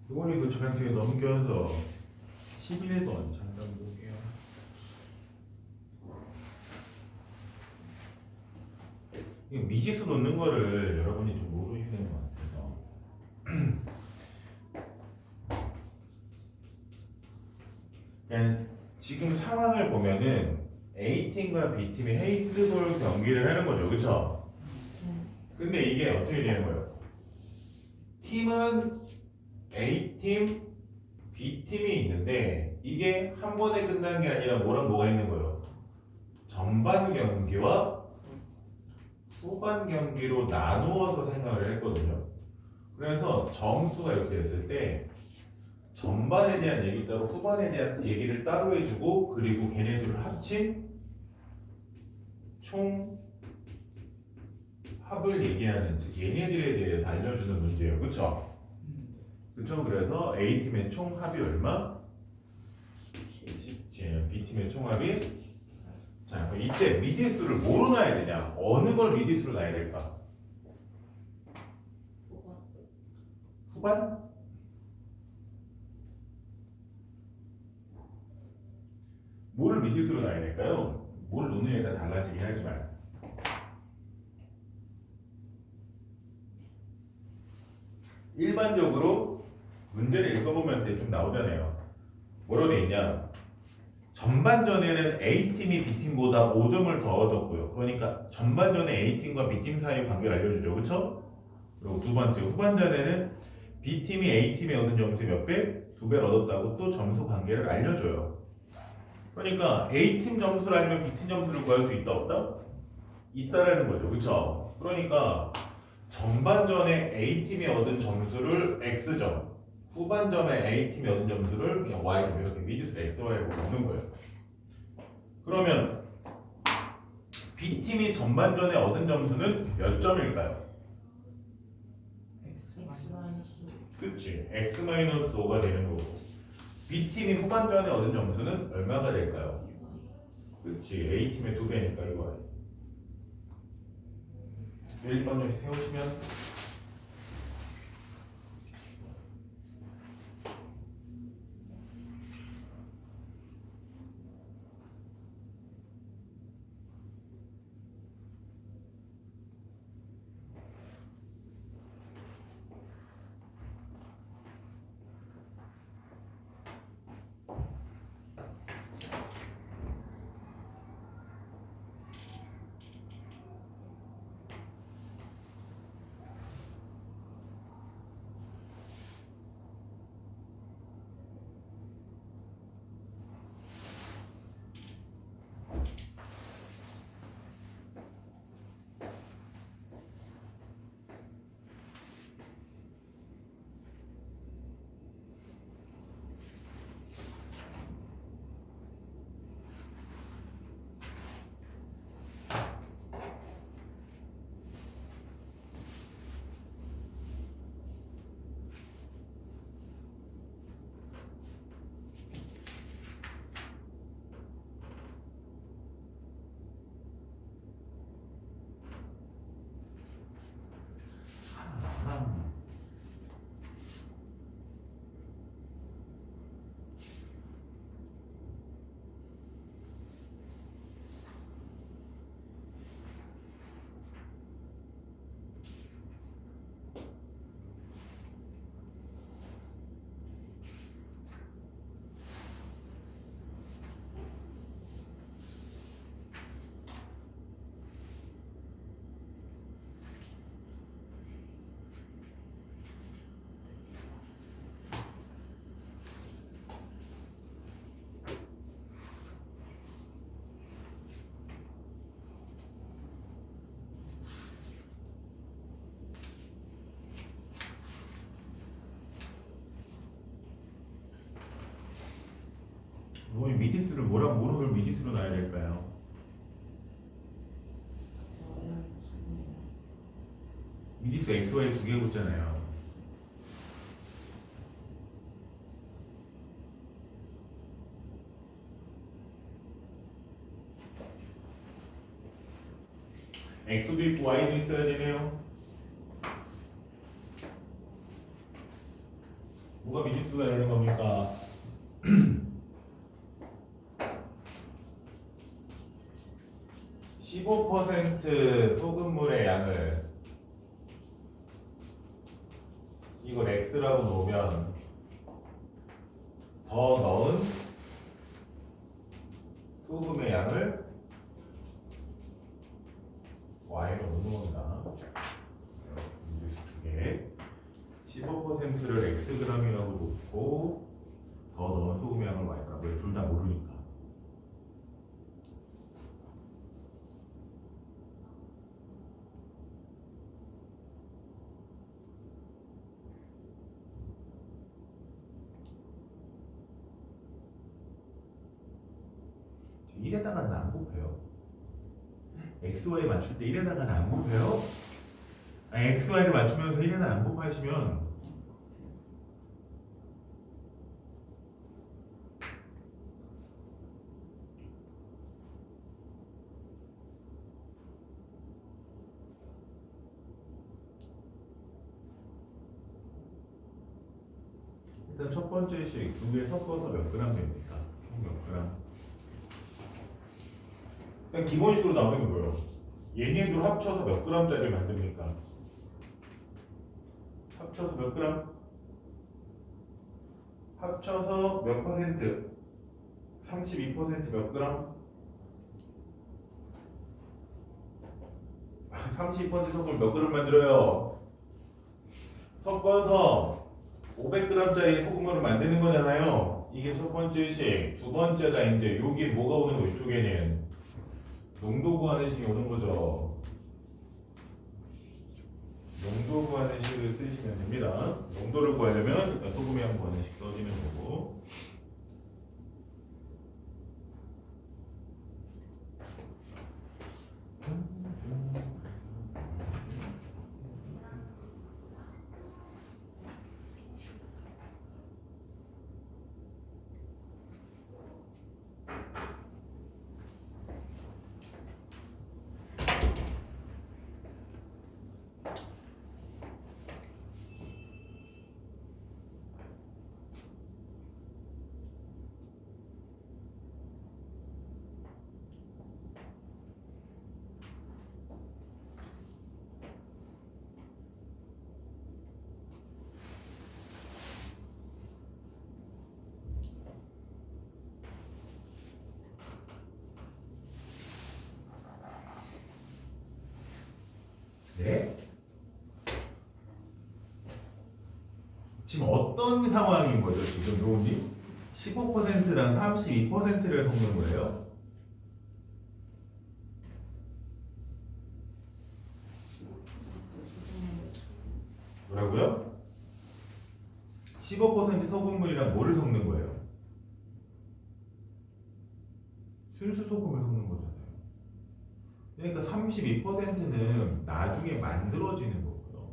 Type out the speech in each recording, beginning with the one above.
이번에 그 잠깐 뒤에 넘겨서 11번 잠깐 볼게요. 이 미지수 놓는 거를 여러분이 좀 모르시는 것 같아서 그냥 지금 상황을 보면은 A팀과 B팀이 헤인드볼 경기를 하는 거죠. 그쵸? 근데 이게 어떻게 되는 거예요? 팀은 A팀, B팀이 있는데 이게 한 번에 끝난 게 아니라 뭐랑 뭐가 있는 거예요? 전반 경기와 후반 경기로 나누어서 생각을 했거든요. 그래서 점수가 이렇게 됐을 때 전반에 대한 얘기 따로 후반에 대한 얘기를 따로 해주고 그리고 걔네들을 합친 총 합을 얘기하는 얘네들에 대해서 알려주는 문제예요. 그쵸? 그쵸? 그래서 A팀의 총 합이 얼마? 17. B팀의 총 합이 자, 그럼 이때 미지수를 뭐로 놔야 되냐? 어느 걸 미지수로 놔야 될까? 후반? 뭐를 미지수로 놔야 될까요? 뭘 놓느냐에 따라 달라지긴 하지만 일반적으로 문제를 읽어보면 대충 나오잖아요. 뭐로 돼 있냐? 전반전에는 A팀이 B팀보다 5점을 더 얻었고요. 그러니까 전반전에 A팀과 B팀 사이의 관계를 알려주죠. 그쵸? 그리고 두 번째, 후반전에는 B팀이 A팀이 얻은 점수의 몇 배? 2배를 얻었다고 또 점수 관계를 알려줘요. 그러니까 A팀 점수를 알면 B팀 점수를 구할 수 있다 없다? 있다라는 거죠. 그쵸? 그러니까 전반전에 A팀이 얻은 점수를 X점, 후반전에 A팀이 얻은 점수를 그냥 Y점 이렇게 미지수 XY로 보는 거예요. 그러면 B팀이 전반전에 얻은 점수는 몇 점일까요? 그치, X-5가 되는 거고 B팀이 후반전에 얻은 점수는 얼마가 될까요? 그치, A팀의 2배니까 이거 1번 역시 세우시면 우리 미지수를 뭐랑 뭐를 미지수로 놔야 될까요? 미지수 XY 두 개 붙잖아요. X도 있고 Y도 있어야 되네요. 뭐가 미지수가 되는 겁니까? 15% 소금물의 양을 이걸 x라고 놓으면 더 넣은 소금의 양을 y로 놓는 겁니다. 두 개. 15%를 xg이라고 놓고 더 넣은 소금의 양을 y라고. 왜 둘 다 모르니까. 이래다가는 안 곱해요. XY 맞출 때 이래다가는 안 곱해요. 아니, XY를 맞추면서 이래는 안 곱하시면 일단 첫 번째 식 두 개 섞어서 몇 그램 됩니까? 총 몇 그램? 일단 기본식으로 나오는 게 뭐예요? 얘네들 합쳐서 몇 그램짜리를 만듭니까? 합쳐서 몇 그램? 합쳐서 몇 퍼센트? 32%몇 그램? 32% 섞으면 몇 그램 만들어요? 섞어서 500g짜리 소금물을 만드는 거잖아요. 이게 첫 번째 식. 두 번째가 이제 여기 뭐가 오는 거 이쪽에는 농도 구하는 식이 오는 거죠. 농도 구하는 식을 쓰시면 됩니다. 농도를 구하려면 일단 소금의 양 구하는 식 써주면 되고. 네? 지금 어떤 상황인 거죠? 지금 요님 15%랑 32%를 섞는 거예요? 뭐라고요? 15% 소금물이랑 뭐를 섞는 거예요? 순수 소금을 섞는 거잖아요. 그러니까 32%는 나중에 만들어지는 거고요.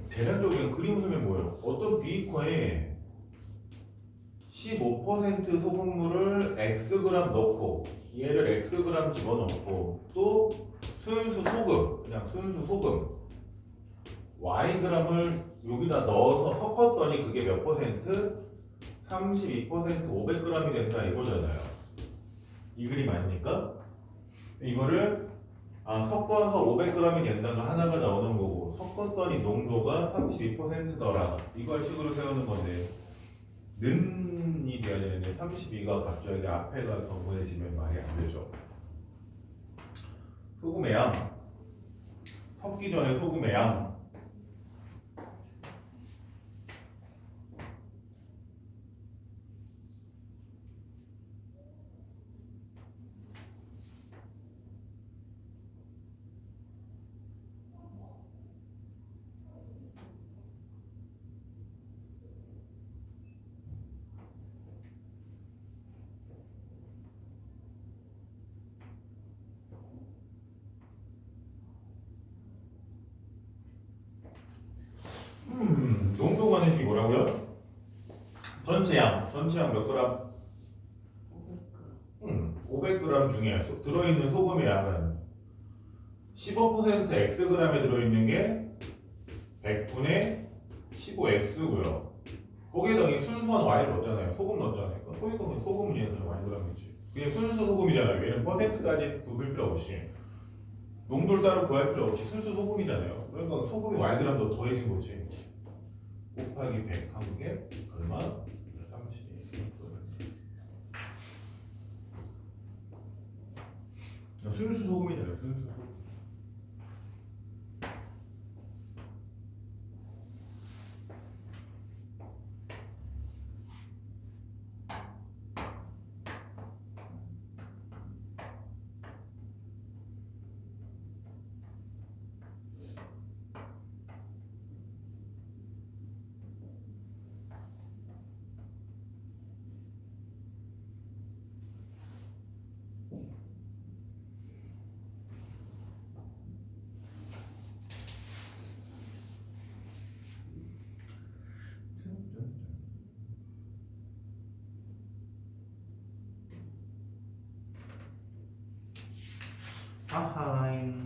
대략적인 그림 그리면 뭐예요? 어떤 비커에 15% 소금물을 Xg 넣고 얘를 Xg 집어넣고 또 순수 소금, 그냥 순수 소금 Yg을 여기다 넣어서 섞었더니 그게 몇 퍼센트? 32% 500g이 된다 이거잖아요. 이 그림 아닙니까? 이거를 섞어서 500g이 된다가 하나가 나오는 거고 섞었더니 농도가 32%더라 이걸 식으로 세우는 건데 는이 돼야 되는데 32가 갑자기 앞에 가서 보내지면 말이 안 되죠. 소금의 양 섞기 전에 소금의 양 농도 관해식이 뭐라고요? 전체 양 몇 그램? 500g 중에 들어있는 소금의 양은 15% Xg에 들어있는 게 100분의 15x고요. 거기에다가 이 순수한 y를 넣었잖아요. 소금 넣었잖아요. 그러니까 소금은 얘는 그냥 yg이지. 그게 순수 소금이잖아요. 얘는 퍼센트까지 구별 필요 없이 농도를 따로 구할 필요 없이 순수 소금이잖아요. 그러니까 소금이 yg 더 더해진 거지. 곱하기 100 한 게 얼마? 30. 순수 소금이잖아요. 순수 소금. 아하잉.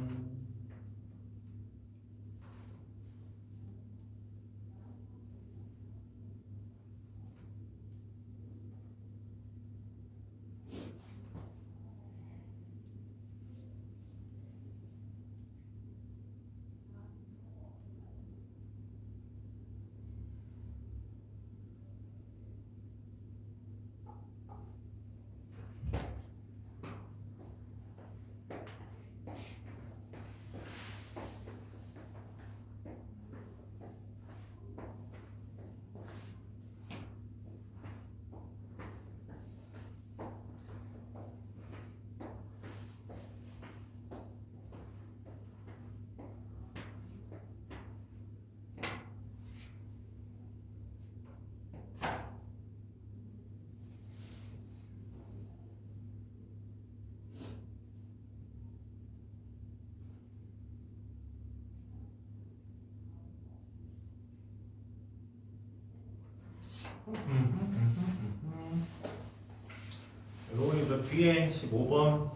여러분이 저 뒤에 15번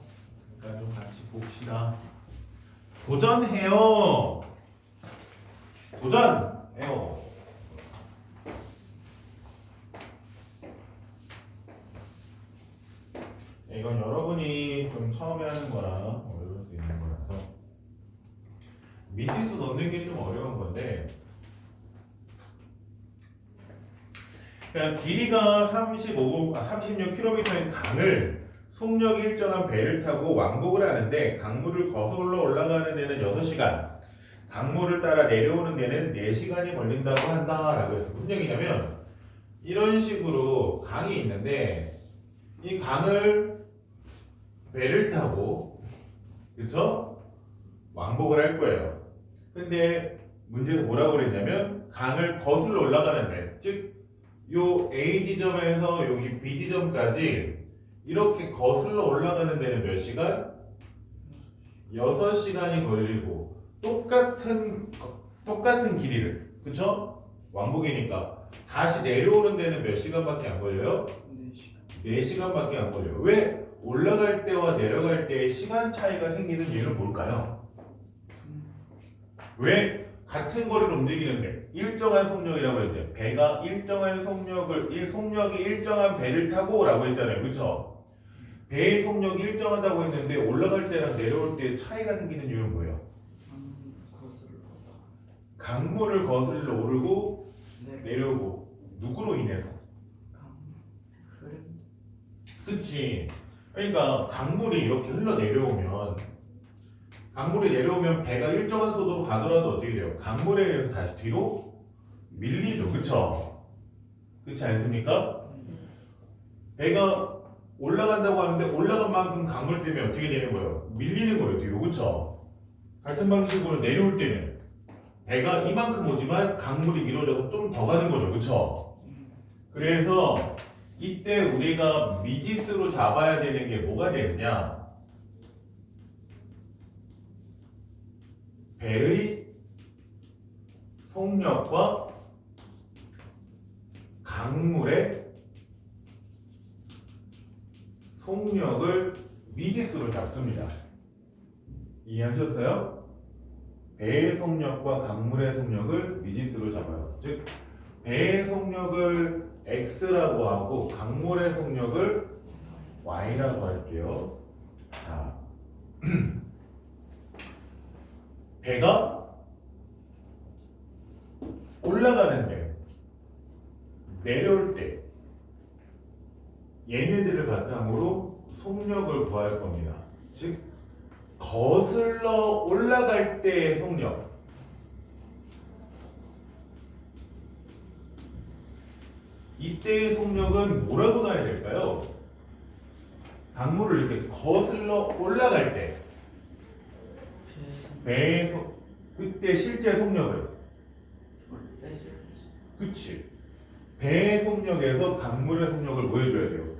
잠깐 좀 같이 봅시다. 도전해요. 도전해요. 이건 여러분이 좀 처음에 하는 거라 어려울 수 있는 거라서 미지수 넣는 게 좀 어려운 건데, 그냥 길이가 36km인 강을 속력이 일정한 배를 타고 왕복을 하는데 강물을 거슬러 올라가는 데는 6시간, 강물을 따라 내려오는 데는 4시간이 걸린다고 한다라고 해서 무슨 얘기냐면, 이런 식으로 강이 있는데 이 강을 배를 타고 그쵸? 왕복을 할 거예요. 근데 문제에서 뭐라고 그랬냐면 강을 거슬러 올라가는데, 즉 요 A 지점에서 여기 B 지점까지 이렇게 거슬러 올라가는 데는 몇 시간? 6시간이 걸리고 똑같은 길이를, 그쵸? 왕복이니까 다시 내려오는 데는 몇 시간밖에 안 걸려요? 4시간밖에 안 걸려요. 왜? 올라갈 때와 내려갈 때의 시간 차이가 생기는 이유는 뭘까요? 왜? 같은 거리를 움직이는데 일정한 속력이라고 했는데 배가 일정한 속력이 일정한 배를 타고 라고 했잖아요. 그렇죠? 배의 속력이 일정하다고 했는데 올라갈 때랑 내려올 때 차이가 생기는 이유는 뭐예요? 강물을 거슬러 오르고 내려오고. 누구로 인해서? 그치? 그러니까 강물이 이렇게 흘러 내려오면 배가 일정한 속도로 가더라도 어떻게 돼요? 강물에 의해서 다시 뒤로 밀리죠. 그쵸? 그렇지 않습니까? 배가 올라간다고 하는데 올라간 만큼 강물 때문에 어떻게 되는 거예요? 밀리는 거예요. 뒤로. 그쵸? 같은 방식으로 내려올 때는 배가 이만큼 오지만 강물이 밀어져서 좀 더 가는 거죠. 그쵸? 그래서 이때 우리가 미지수로 잡아야 되는 게 뭐가 되느냐? 배의 속력과 강물의 속력을 미지수로 잡습니다. 이해하셨어요? 배의 속력과 강물의 속력을 미지수로 잡아요. 즉 배의 속력을 x라고 하고 강물의 속력을 y라고 할게요. 자, 배가 올라가는데 내려올 때 얘네들을 바탕으로 속력을 구할 겁니다. 즉 거슬러 올라갈 때의 속력, 이때의 속력은 뭐라고 놔야 될까요? 강물을 이렇게 거슬러 올라갈 때 배의 그때 실제 속력을, 그치, 배의 속력에서 강물의 속력을 뭐 해줘야 돼요?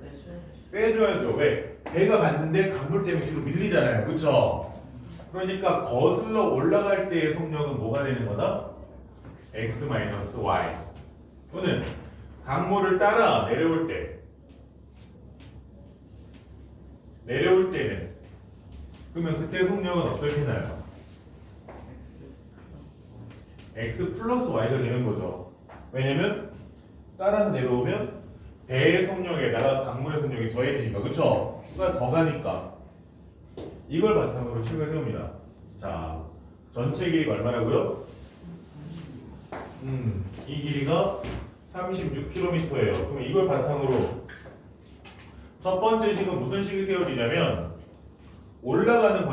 빼줘야죠. 왜? 배가 갔는데 강물 때문에 뒤로 밀리잖아요. 그쵸? 그러니까 거슬러 올라갈 때의 속력은 뭐가 되는 거다? x-y. 또는 강물을 따라 내려올 때는 그러면 그때 속력은 어떻게 나요? x 플러스 y가 되는 거죠. 왜냐면 따라서 내려오면 배의 속력에다가 강물의 속력이 더해지니까, 그쵸? 추가 더 가니까 이걸 바탕으로 식을 세웁니다. 자, 전체 길이가 얼마라고요? 이 길이가 36km예요. 그럼 이걸 바탕으로 첫 번째 식은 무슨 식이 세워지냐면 올라가는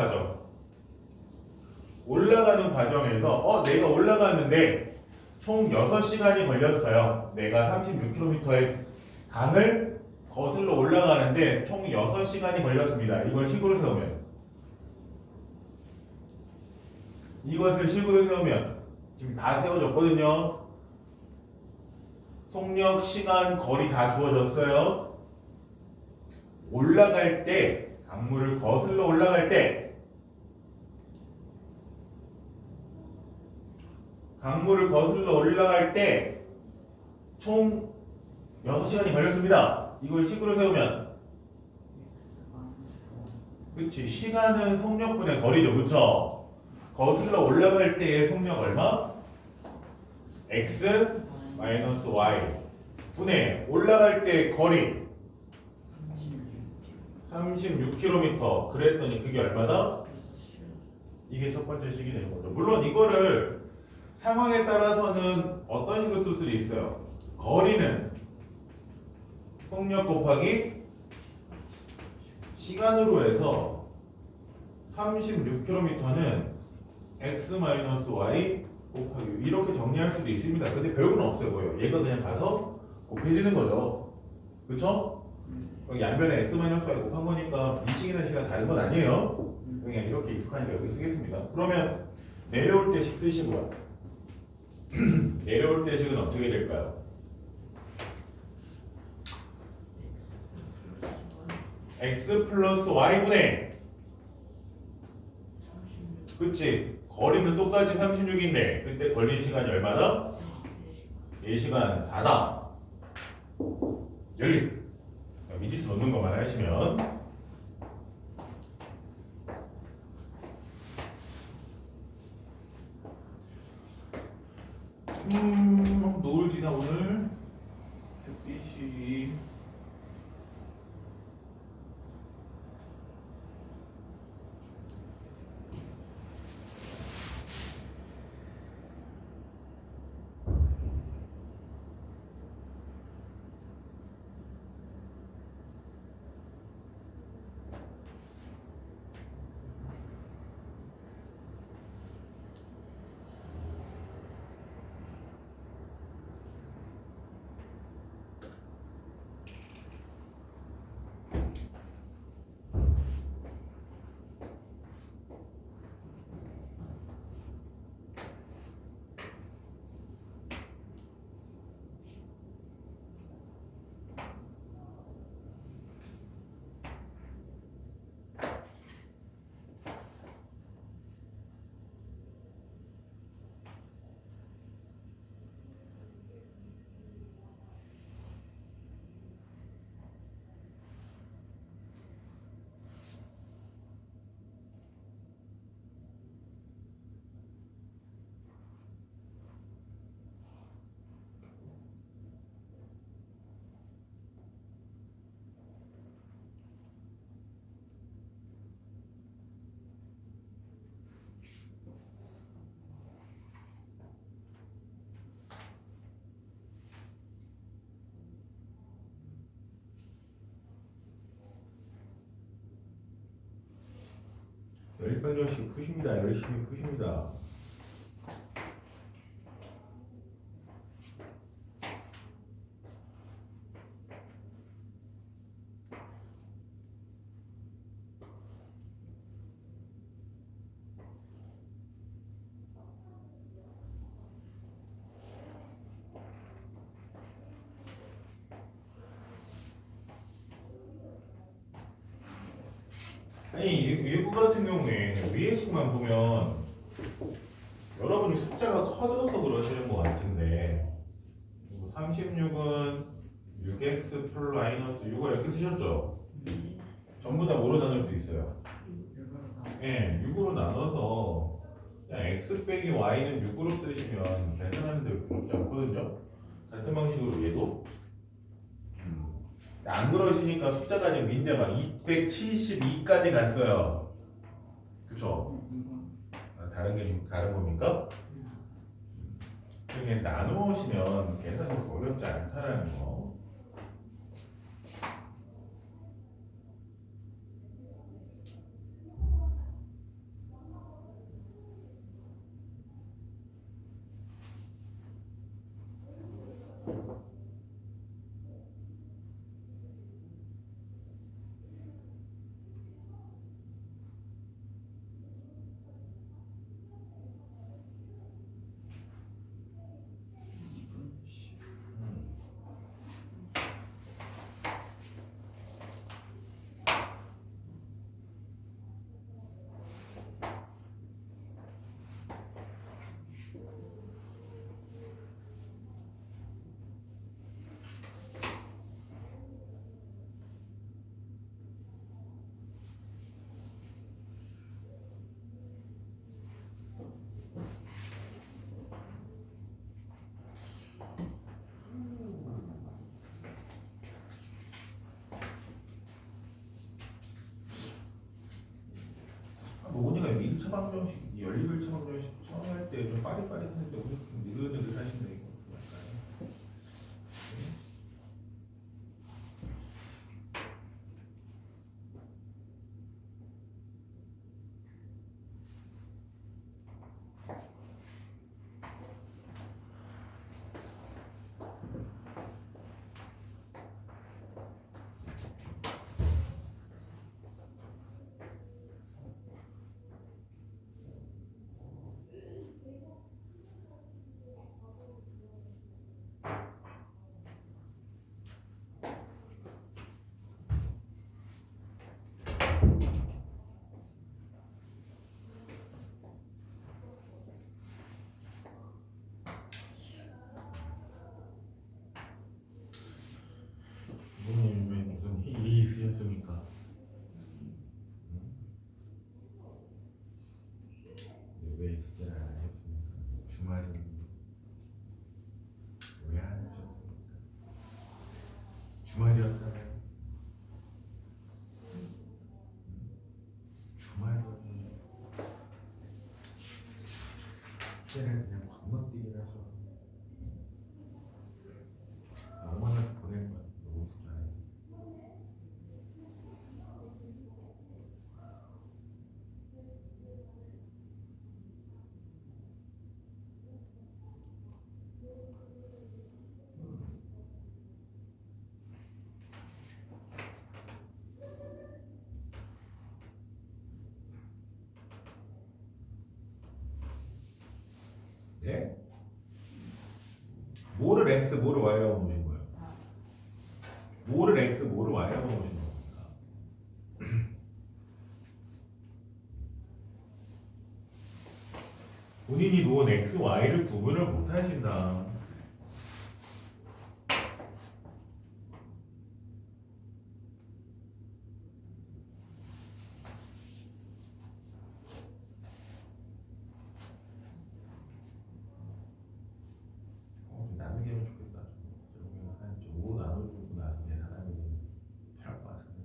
과정에서 내가 올라갔는데 총 6시간이 걸렸어요. 내가 36km의 강을 거슬러 올라가는데 총 6시간이 걸렸습니다. 이걸 식으로 세우면, 이것을 식으로 세우면 지금 다 세워졌거든요. 속력, 시간, 거리 다 주어졌어요. 올라갈 때, 강물을 거슬러 올라갈 때, 총 6시간이 걸렸습니다. 이걸 식으로 세우면, 그치, 시간은 속력분의 거리죠. 그쵸? 거슬러 올라갈 때의 속력 얼마? x 마이너스 y 분의 올라갈 때 거리 36km. 그랬더니 그게 얼마다? 이게 첫 번째 식이 되는 거죠. 물론 이거를 상황에 따라서는 어떤 식으로 쓸 수도 있어요. 거리는 속력 곱하기 시간으로 해서 36km는 x-y 곱하기 이렇게 정리할 수도 있습니다. 근데 별건 없어요. 보여요. 얘가 그냥 가서 곱해지는 거죠. 그쵸? 여기 양변에 x-y 곱한 거니까 미식이나 시간 다른 건 아니에요. 그냥 이렇게 익숙하니까 여기 쓰겠습니다. 그러면 내려올 때 식 쓰시고요. 내려올 때 식은 어떻게 될까요? x 플러스 y분의, 그치, 거리는 똑같이 36인데 그때 걸린 시간이 얼마다? 4시간 4다. 열리. 미지수 넣는 것만 하시면 노을지나 오늘 햇빛이 100번씩 푸십니다. 열심히 푸십니다. 아니 일부 같은 경우에 위에 식만 보면 여러분이 숫자가 커져서 그러시는 것 같은데 36은 6x 플러스 6을 이렇게 쓰셨죠? 전부 다 뭐로 나눌 수 있어요? 예, 6으로 나눠서 그냥 x 빼기 y는 6으로 쓰시면 계산하는데 어렵지 않거든요? 같은 방식으로 얘도 안 그러시니까 숫자가 지금 민재 막 272까지 갔어요. 그쵸? 다른 겁니까? 그냥 나누시면 계산이 어렵지 않다라는 거. 오니가 1차 방정식, 연립 1차 방정식 처음 할 때 좀 빠릿빠릿했는데 오늘 좀 느긋느긋 하시네 이거 약간. 부모님 왜 무슨 일이 있으셨습니까? 왜 숙제를 안 하셨습니까? 주말에 왜 안 하셨습니까? 주말이었잖아요. 주말이었는데 숙제를 그냥 건너뛰기를 하셔. 영원하게 보낼 거야. 너무 숙제하네. 예? 뭐를 x, 뭐를 y라고 보신 거예요? 뭐를 x, 뭐를 y라고 보신 겁니까? 본인이 놓은 x, y를 구분을 못 하신다. 좀 나누기면 좋겠다. 그러면 한5 나눠주고 나서 계산하는 게 편할 것 같은데.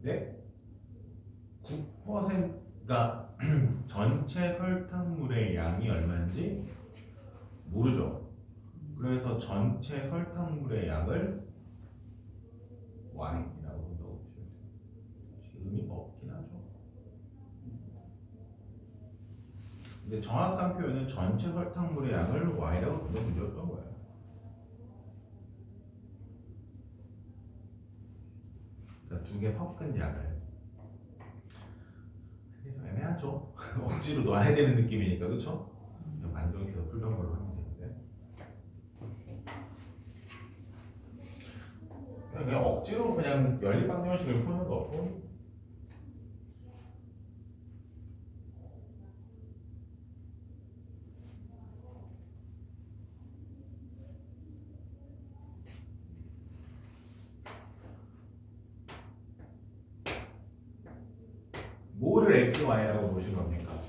네? 9%가 전체 설탕물의 양이 얼마인지 모르죠. 그래서 전체 설탕물의 양을 Y라고 넣어주셔야 돼요. 의미가 없긴 하죠. 근데 정확한 표현은 전체 설탕물의 양을 Y라고 넣어주셨던 거예요. 그러니까 두 개 섞은 양을. 근데 좀 애매하죠. 억지로 넣어야 되는 느낌이니까, 그렇죠? 만족해서 풀던 걸로 하면 되는데. 그냥 억지로 그냥 연립방정식을 푸는 거 없고. 뭐를 x, y라고 보신 겁니까?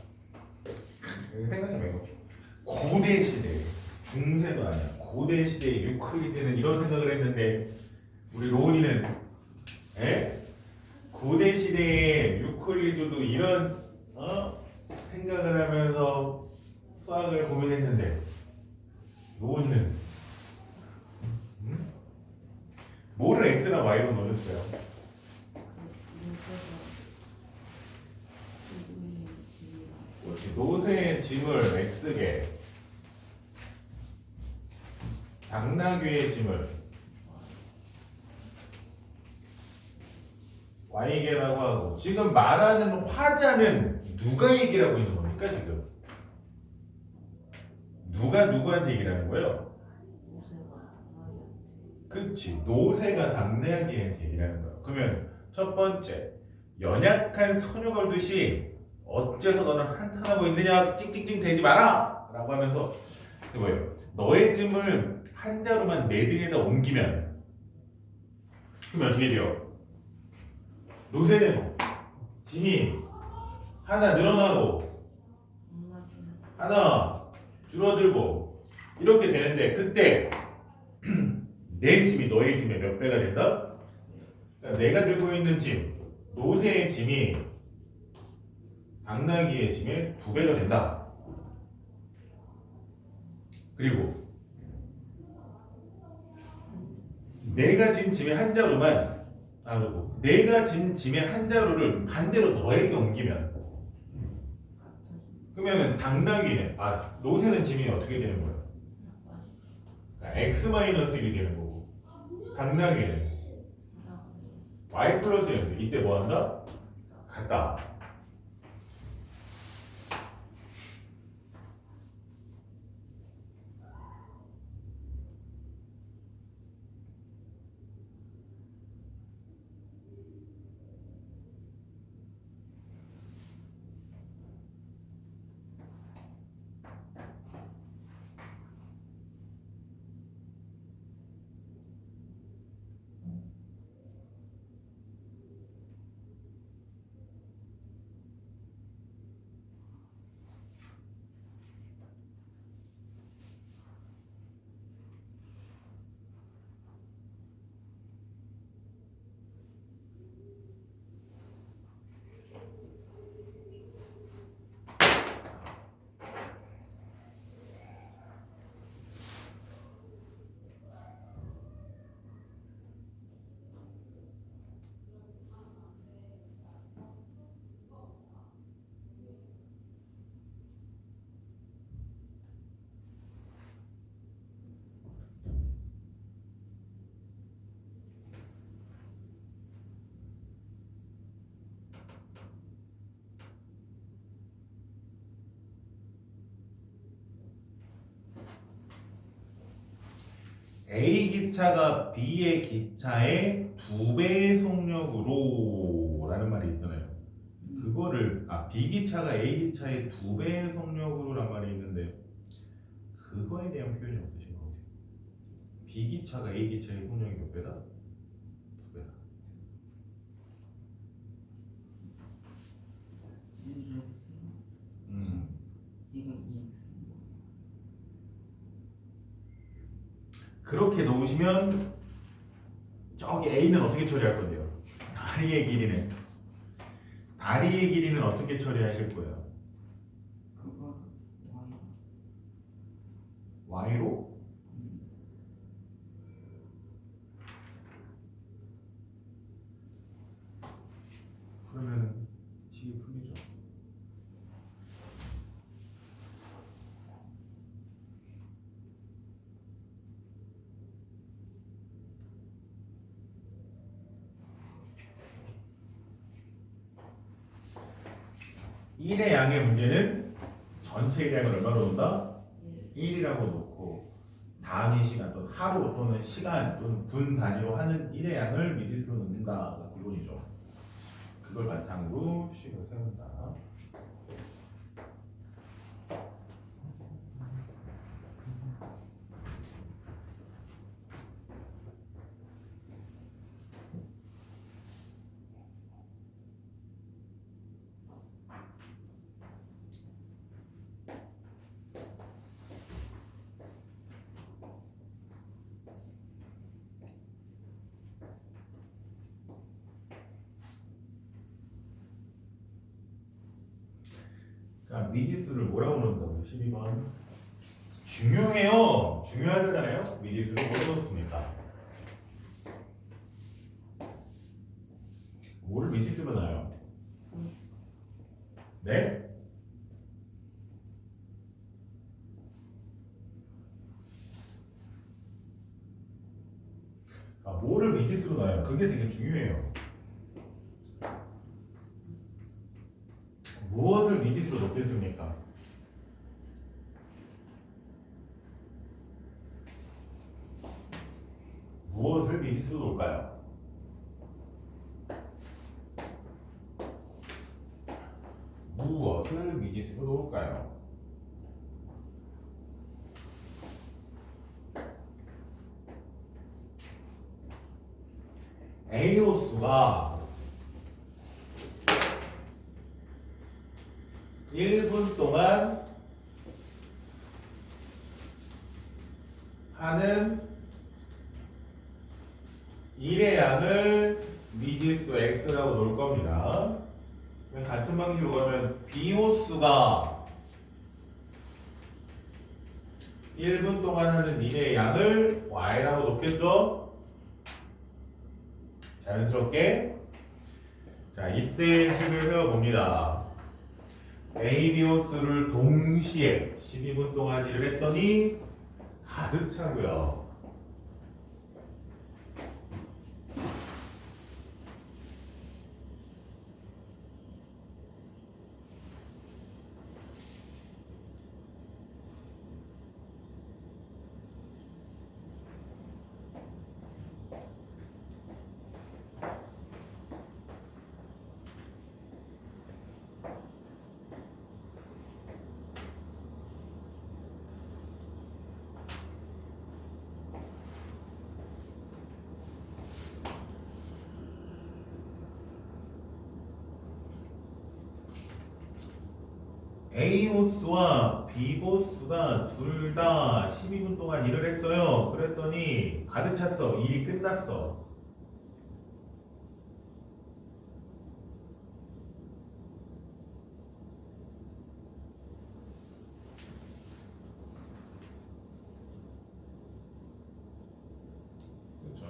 생각해봐요. 고대 시대, 중세도 아니야. 고대 시대에 유클리드는 이런 생각을 했는데 우리 로운이는 고대 시대에 유클리드도 이런 생각을 하면서 수학을 고민했는데 로운이는 뭐를 x나 y로 넣었어요? 노새의 짐을 x개, 당나귀의 짐을 y개라고 하고, 지금 말하는 화자는 누가 얘기를 하고 있는 겁니까? 지금 누가 누구한테 얘기를 하는 거예요? 그치, 노새가 당나귀한테 얘기를 하는 거예요. 그러면 첫 번째, 연약한 소녀 걸듯이 어째서 너는 한탄하고 있느냐, 찡찡찡 대지 마라 라고 하면서 뭐예요? 너의 짐을 한 자루만 내 등에다 옮기면 그러면 어떻게 돼요? 노새는 짐이 하나 늘어나고 하나 줄어들고 이렇게 되는데, 그때 내 짐이 너의 짐의 몇 배가 된다? 그러니까 내가 들고 있는 짐, 노새의 짐이 당나귀의 짐의 2배가 된다. 그리고 내가 진 짐의 한 자루만, 그리고 내가 진 짐의 한 자루를 반대로 너에게 옮기면, 그러면은 당나귀는, 노새는 짐이 어떻게 되는 거예요? 그러니까 x-1이 되는 거고, 당나귀는 y 플러스 1. 이때 뭐 한다? 같다. A 기차가 B의 기차의 2배의 속력으로 라는 말이 있잖아요. 그거를 B 기차가 A 기차의 2배의 속력으로 란 말이 있는데, 그거에 대한 표현이 어떠신 것 같아요? B 기차가 A 기차의 속력이 몇 배다? 2배다. 그렇게 놓으시면 저기 A는 어떻게 처리할 건데요? 다리의 길이는 어떻게 처리하실 거예요? 그거 y로? 그러면 식이 풀리죠. 일의 양의 문제는 전체 일량을 얼마로 놓는다? 1이라고 놓고 단위 시간 또는 하루 또는 시간 또는 분 단위로 하는 일의 양을 미지수로 놓는다가 기본이죠. 그걸 바탕으로 식을 세운다. 자, 미지수를 뭐라고 놓는다고? 12번. 중요해요. 중요하잖아요. 미지수를 뭐라고 놓습니까? 뭐를 미지수로 놔요? 네? 뭐를 미지수로 놔요? 그게 되게 중요해요. 무엇을 미지수로 놓겠습니까? 무엇을 미지수로 놓을까요? 무엇을 미지수로 놓을까요? A 호수가 1분 동안 하는 일의 양을 미지수 x라고 놓을 겁니다. 같은 방식으로 가면 B 호수가 1분 동안 하는 일의 양을 y라고 놓겠죠? 자연스럽게. 자, 이때 식을 세워봅니다. A, B 호수를 동시에 12분 동안 일을 했더니 가득 차고요. A 호수와 B 호수가 둘 다 12분 동안 일을 했어요. 그랬더니 가득 찼어. 일이 끝났어. 그렇죠.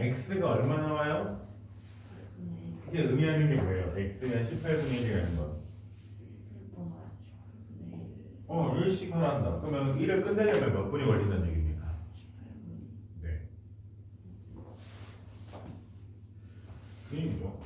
x가 얼마 나와요? 그게 의미하는 게 뭐예요? x가 18분의 1이라는 건. 1씩 하란다. 그러면 1을 끝내려면 몇 분이 걸린다는 얘기입니까? 네. 그 얘기죠.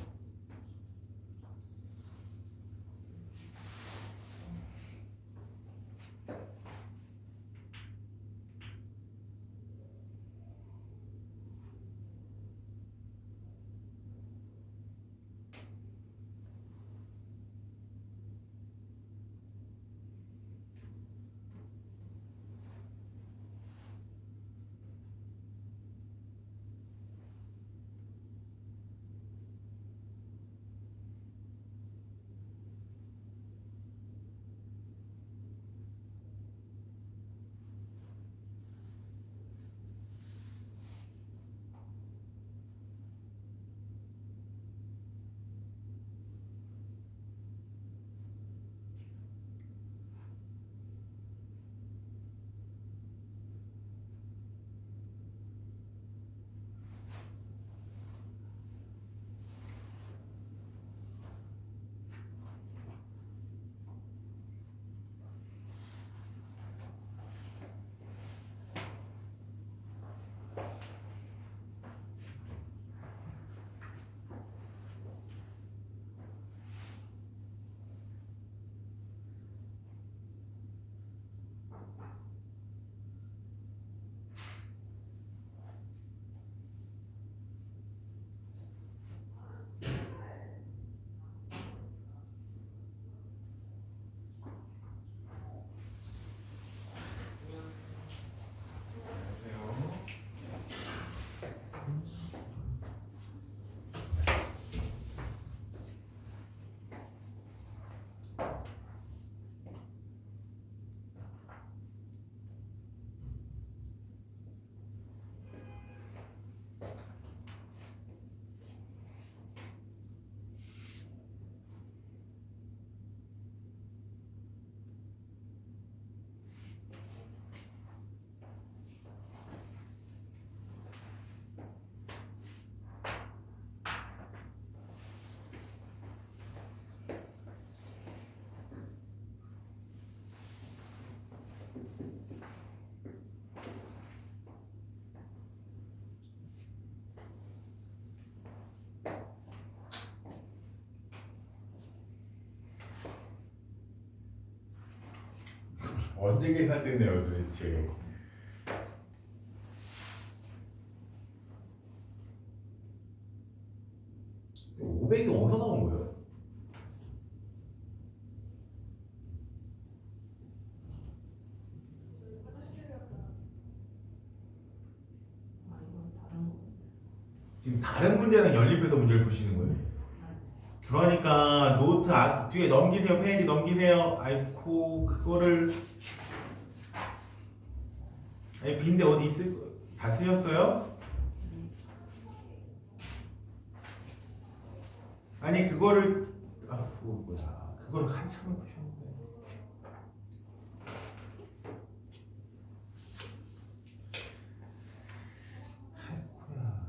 언제 계산됐네요 도대체. (500이) 어디서 나온 거예요? 지금 다른 문제는 연립해서 문제를 푸시는 거예요? 그러니까 노트 뒤에 넘기세요. 페이지 넘기세요. 아이고 그거를 아니 빈데 어디 있을 다 쓰였어요? 아니 그거를 그거 뭐야 그거를 한참을 푸셨는데 아이고야.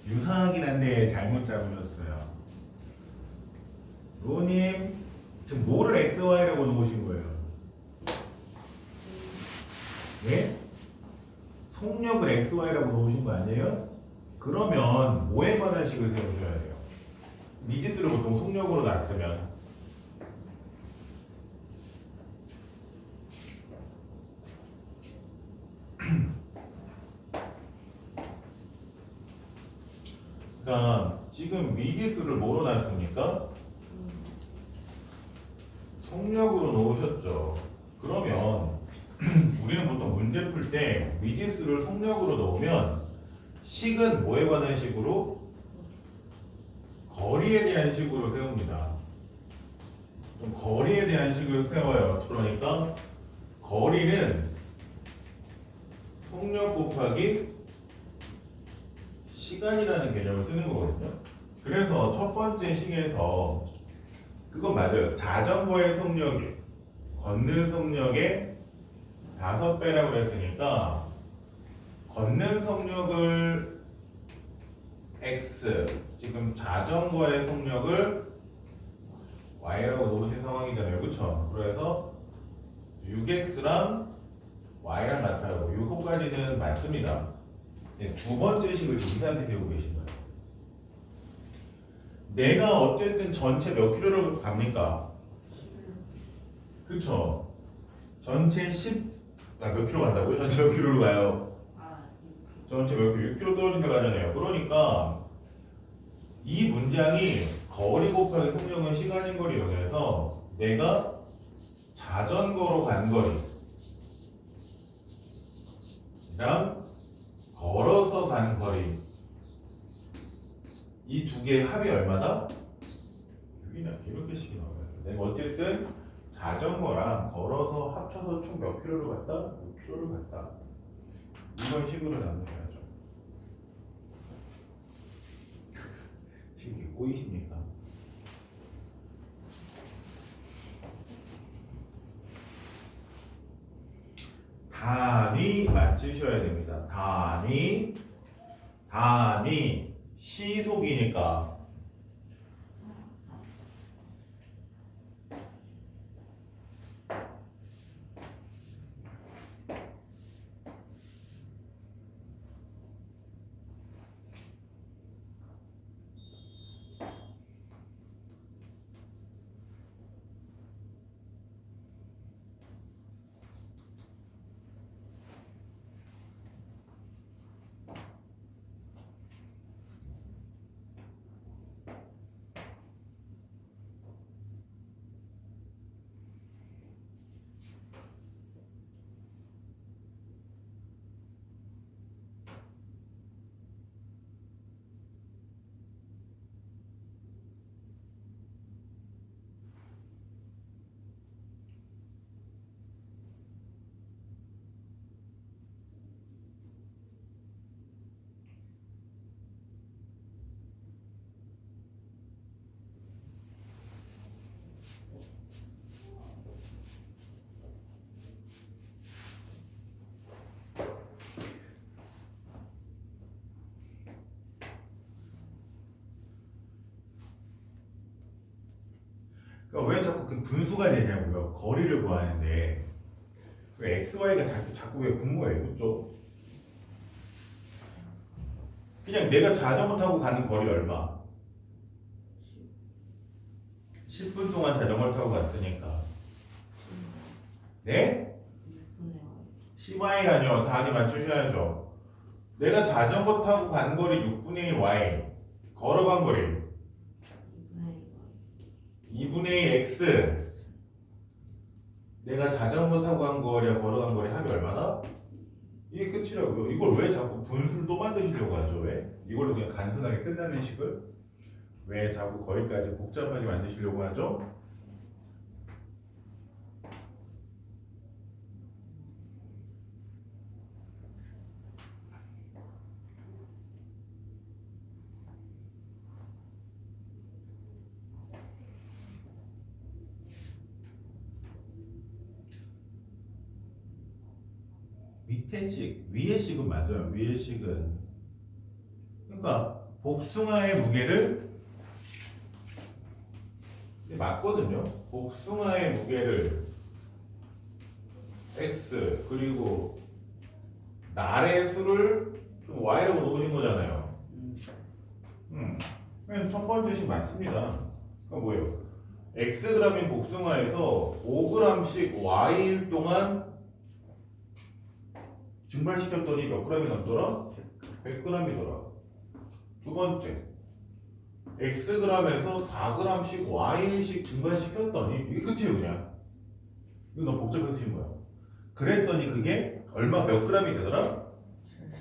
유사하긴 한데 잘못 잡으셨어요. 로님 지금 뭐를 XY라고 놓으신 거예요? 예? 속력을 XY라고 놓으신 거 아니에요? 그러면 뭐에 관한 식을 세우셔야 돼요? 미지수를 보통 속력으로 놨으면 그러니까 지금 미지수를 뭐로 놨습니까? 속력으로 놓으셨죠. 그러면 우리는 보통 문제 풀 때 미지수를 속력으로 넣으면 식은 뭐에 관한 식으로? 거리에 대한 식으로 세웁니다. 좀 거리에 대한 식을 세워요. 그러니까 거리는 속력 곱하기 시간이라는 개념을 쓰는 거거든요. 그래서 첫 번째 식에서 그건 맞아요. 자전거의 속력이 걷는 속력의 5배라고 그랬으니까 걷는 속력을 x, 지금 자전거의 속력을 y라고 놓으신 상황이잖아요. 그쵸? 그래서 6x랑 y랑 같아요. 요거까지는 맞습니다. 네, 두 번째 식을 이사한테 배우고 계신 거예요. 내가 어쨌든 전체 몇 킬로를 갑니까? 그쵸? 전체 10, 몇 킬로 간다고요? 전체 몇 킬로로 가요? 전체 몇 킬로? 6킬로 떨어진다 가잖아요. 그러니까 이 문장이 거리 곱하기 속력은 시간인 걸 이용해서 내가 자전거로 간 거리랑 걸어서 간 거리 이 두 개의 합이 얼마다? 6이나 이렇게 식이 나와요. 내가 어쨌든 자전거랑 걸어서 합쳐서 총 몇 킬로를 갔다? 6킬로를 갔다. 이런 식으로 나누셔야죠. 이렇게 꼬이십니까? 단위 맞추셔야 됩니다. 단위 시속이니까 그러니까 왜 자꾸 그 분수가 되냐고요. 거리를 구하는데 왜 XY가 자꾸 왜 분모에 붙죠? 그냥 내가 자전거 타고 가는 거리 얼마? 10분 동안 자전거 타고 갔으니까 네? 10y라뇨. 단위 맞추셔야죠. 내가 자전거 타고 간 거리 6분의 1 y 걸어간 거리 2분의 1 x 내가 자전거 타고 간 거리와 걸어간 거리 합이 얼마나? 이게 끝이라고요. 이걸 왜 자꾸 분수를 또 만드시려고 하죠? 왜? 이걸로 그냥 단순하게 끝나는 식을 왜 자꾸 거기까지 복잡하게 만드시려고 하죠? 밑에 식, 위의 식은 맞아요. 위의 식은 그러니까 복숭아의 무게를 맞거든요. 복숭아의 무게를 x 그리고 날의 수를 좀 y라고 놓으신 거잖아요. 그럼 첫 번째 식 맞습니다. 그러니까 뭐예요? xg인 복숭아에서 5g씩 y일 동안 증발시켰더니 몇 g이 남더라? 100g이더라. 두 번째, xg에서 4g씩 y일씩 증발시켰더니 이게 끝이에요 그냥. 이거 너무 복잡해서 쓰인 거야. 그랬더니 그게 얼마 몇 g이 되더라? 74.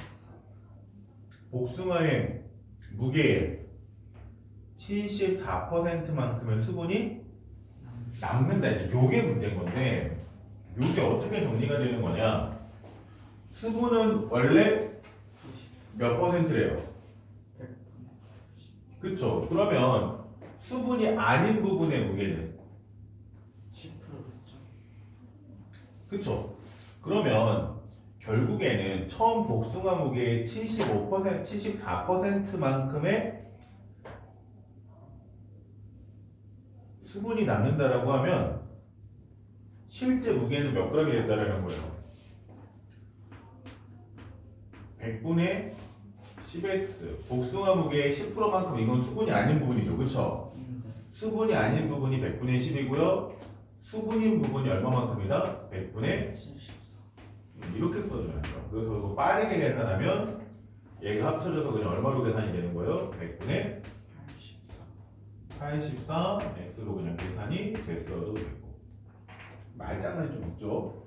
복숭아의 무게의 74%만큼의 수분이 남는다. 이제 요게 문제인 건데 요게 어떻게 정리가 되는 거냐? 수분은 원래 몇 퍼센트래요? 100. 그쵸? 그러면 수분이 아닌 부분의 무게는 10%겠죠. 그쵸? 그러면 결국에는 처음 복숭아 무게의 75%, 74%만큼의 수분이 남는다라고 하면 실제 무게는 몇 g이 됐다라는 거예요? 100분의 10x 복숭아 무게의 10%만큼 이건 수분이 아닌 부분이죠. 그쵸? 수분이 아닌 부분이 100분의 10이고요. 수분인 부분이 얼마만큼이다? 100분의 74. 이렇게 써줘야 돼요. 그래서 이거 빠르게 계산하면 얘가 합쳐져서 그냥 얼마로 계산이 되는 거예요? 100분의 84 x로 그냥 계산이 됐어도 되고. 말장난이 좀 있죠?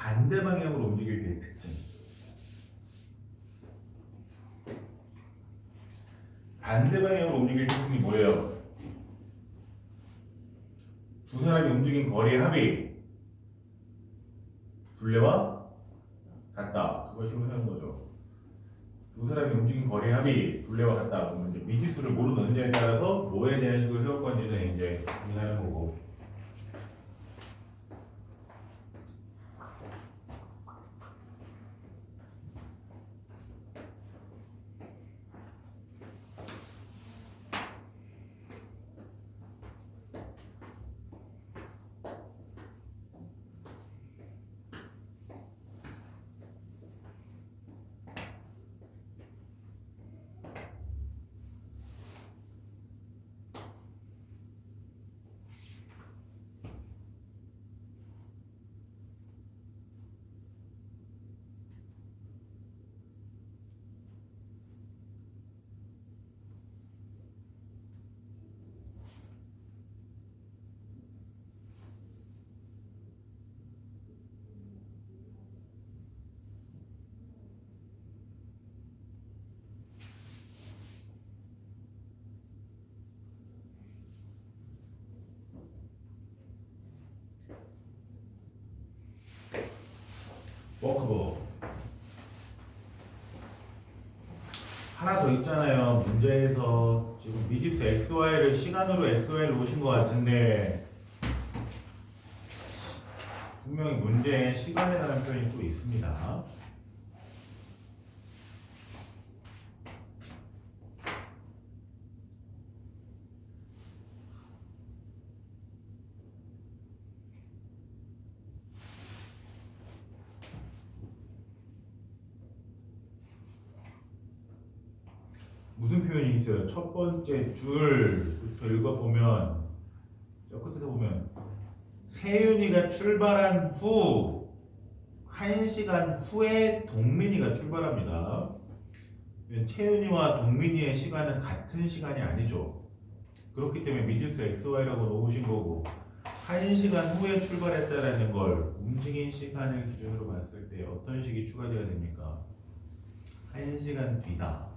반대 방향으로 움직일 때의 특징. 반대 방향으로 움직일 특징이 뭐예요? 두 사람이 움직인 거리의 합이 둘레와 같다. 그걸 식으로 하는 거죠. 두 사람이 움직인 거리의 합이 둘레와 같다. 그러면 이제 미지수를 뭐로 넣느냐에 따라서 뭐에 대한 식을 세울 건지는 이제 고민하는 거고. 워크북 하나 더 있잖아요. 문제에서 지금 미지수 xy를 시간으로 xy를 놓으신 것 같은데 분명히 문제에 시간에 관한 표현이 또 있습니다. 무슨 표현이 있어요? 첫 번째 줄부터 읽어보면 저 끝에서 보면 세윤이가 출발한 후 1시간 후에 동민이가 출발합니다. 채윤이와 동민이의 시간은 같은 시간이 아니죠. 그렇기 때문에 미지수 xy라고 놓으신 거고 1시간 후에 출발했다라는 걸 움직인 시간을 기준으로 봤을 때 어떤 식이 추가되어야 됩니까? 1시간 뒤다.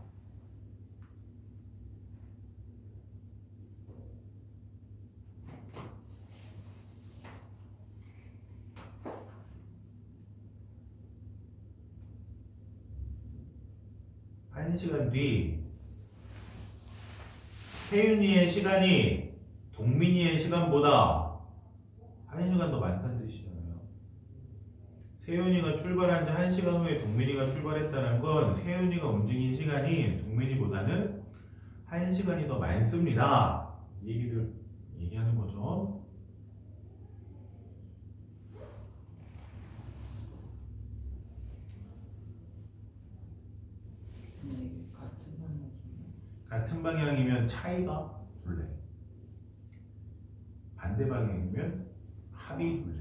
1시간 뒤 태윤이의 시간이 동민이의 시간보다 1시간 더 많다는 뜻이잖아요. 세윤이가 출발한 지 1시간 후에 동민이가 출발했다는 건 세윤이가 움직인 시간이 동민이보다는 1시간이 더 많습니다. 이 얘기를 얘기하는 거죠. 근데 이게 같은 방향이면 같은 방향이면 차이가 둘레. 반대 방향이면 합이 둘레.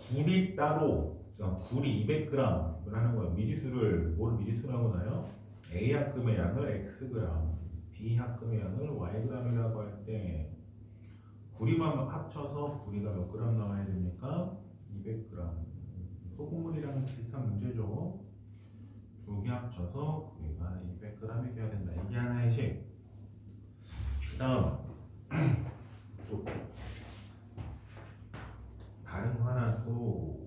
굴이 따로, 그러니까 굴이 200g을 하는 거예요. 미지수를 뭘 미지수라고 하나요? A 합금의 양을 Xg, B 합금의 양을 Yg이라고 할 때 굴이만 합쳐서 굴이가 몇 그램 나와야 됩니까? 200g. 소금물이랑 비슷한 문제죠. 두 개 합쳐서 굴이가 200g이 돼야 된다. 이게 하나의 식. 그다음 또 다른 거 하나 또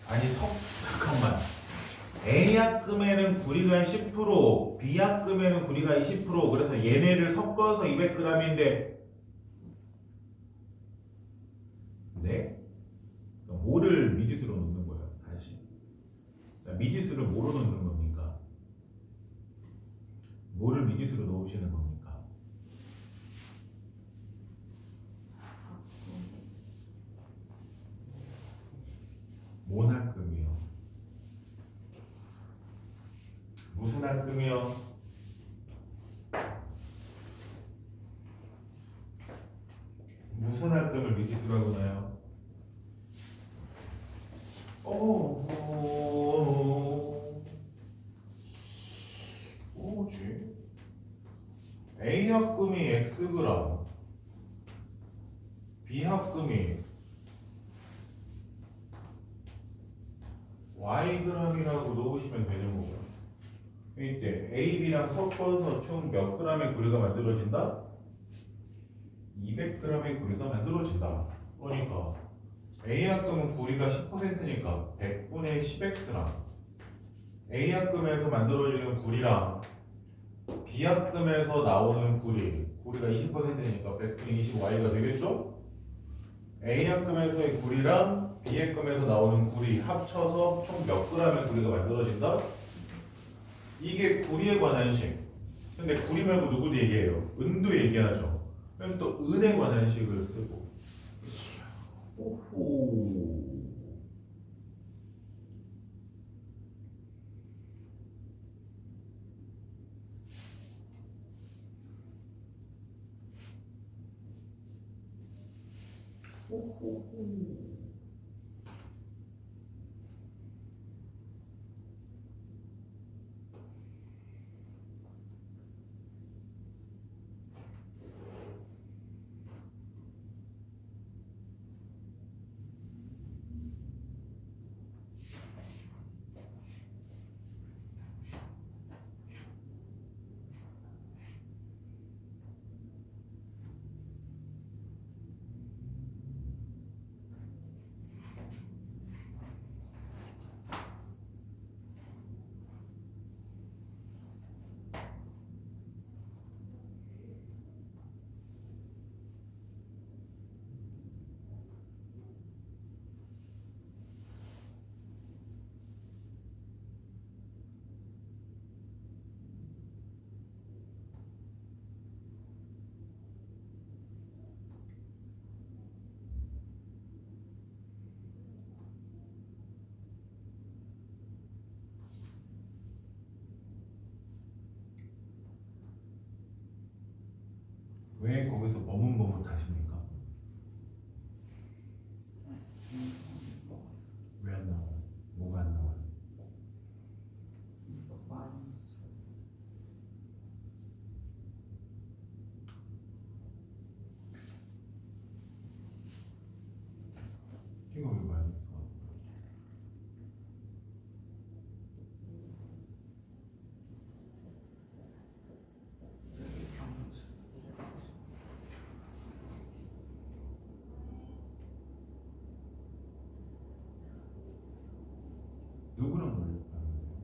아니 잠깐만. A 합금에는 구리가 10%, B 합금에는 구리가 20%. 그래서 얘네를 섞어서 200g인데 네? 그럼 뭐를 미지수로 넣는 거예요? 다시. 자, 미지수를 뭐로 넣는 겁니까? 뭐를 미지수로 넣으시는 겁니까? 뭔 합금이요? 무슨 합금이요? 무슨 합금을 미지수라고 하나요? 뭐지? A 합금이 Xg, B 합금이 Yg이라고 넣으시면 되는 거고요. 이때 A, B랑 섞어서 총 몇 g의 구리가 만들어진다? 200g의 구리가 만들어진다. 그러니까 A 합금은 구리가 10%니까 100분의 10x랑 A 합금에서 만들어지는 구리랑 B 합금에서 나오는 구리가 20%니까 100분의 20y가 되겠죠? A 합금에서의 구리랑 B 합금에서 나오는 구리 합쳐서 총 몇 g의 구리가 만들어진다? 이게 구리에 관한 식. 근데 구리 말고 누구도 얘기해요? 은도 얘기하죠. 그럼 또 은에 관한 식을 쓰고. 오호. 오호호. 왜 거기서 머뭇머뭇하십니까? 왜 안 나와요? 뭐가 안 나와요? 마이너스. 이거 왜 마이너스가? 여기 마이너스. 누구랑 놀렸다는 거예요?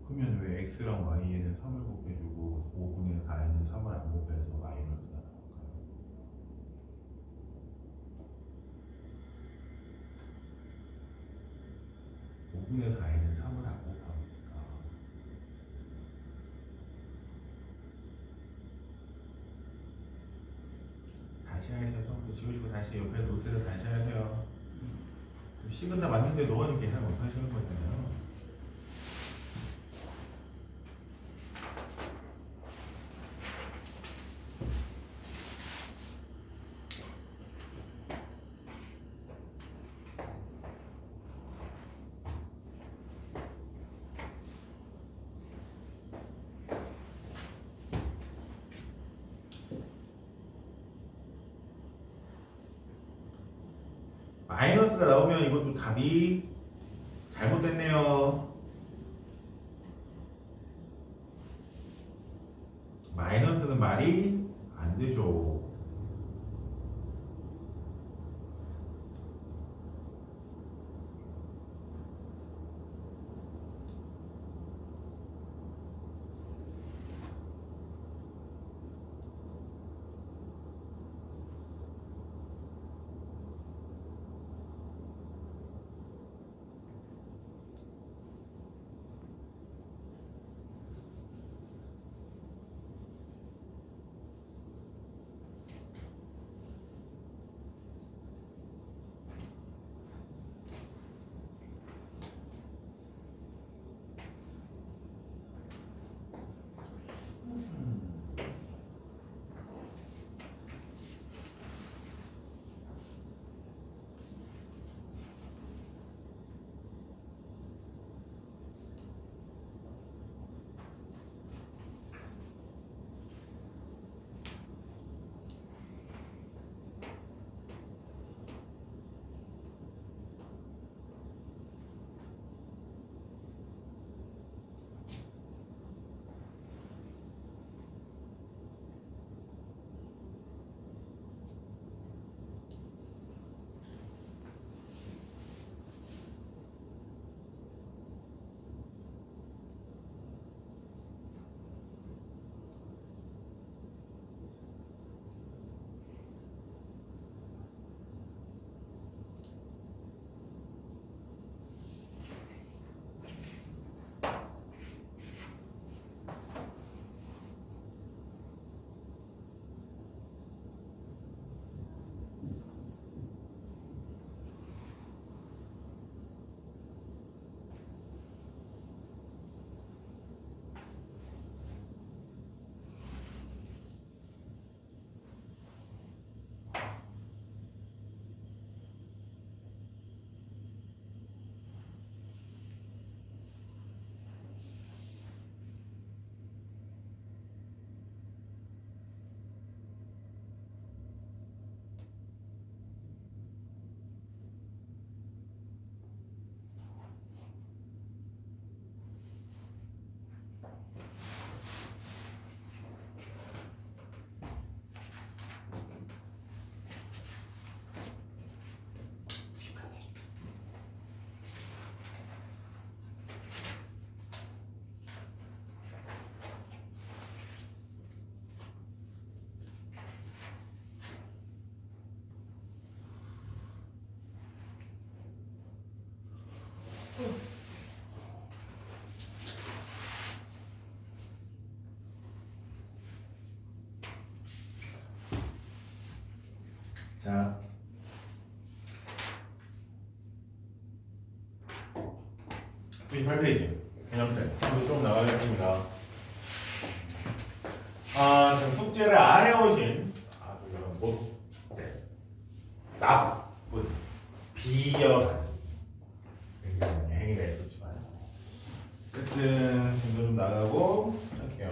그러면 왜 x랑 y에는 3을 곱해주고 5분의 4에는 3을 안 곱해서 마이너스가 나올까요? 오분의 4에는 3을 안 곱합니까? 다시 하세요. 처음부터 지우시고 다시 옆에 노트를 다시 하세요. 식은 다 맞는데 넣어는 계산 못 하시는 거잖아요. 마이너스가 나오면 이것도 답이 잘못됐네요. 마이너스는 말이 안 되죠. 98페이지 개념생 한번 좀 나가겠습니다. 지금 숙제를 안 해오신 이거는 나쁜 비열한 굉장히 행위가 있었지만 어쨌든 지금 좀 나가고 할게요.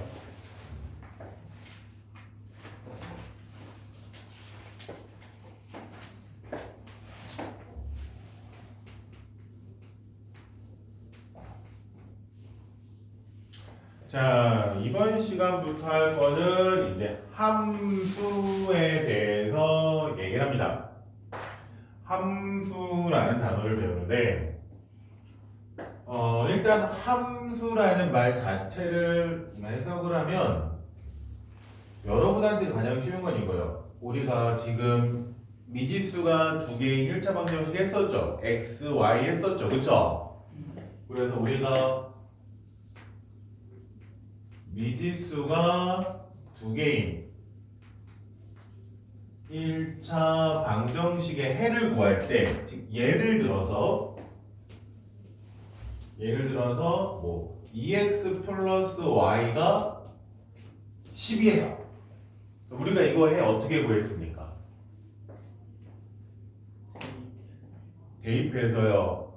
자, 이번 시간부터 할 거는 이제 함수에 대해서 얘기를 합니다. 함수라는 단어를 배우는데, 일단 함수라는 말 자체를 해석을 하면 여러분한테 가장 쉬운 건 이거예요. 우리가 지금 미지수가 두 개인 1차 방정식 했었죠. x, y 했었죠. 그쵸? 그래서 우리가 미지수가 두 개인 1차 방정식의 해를 구할 때, 즉 예를 들어서 뭐 2x 플러스 y가 10이에요. 우리가 이거 해 어떻게 구했습니까? 대입해서요.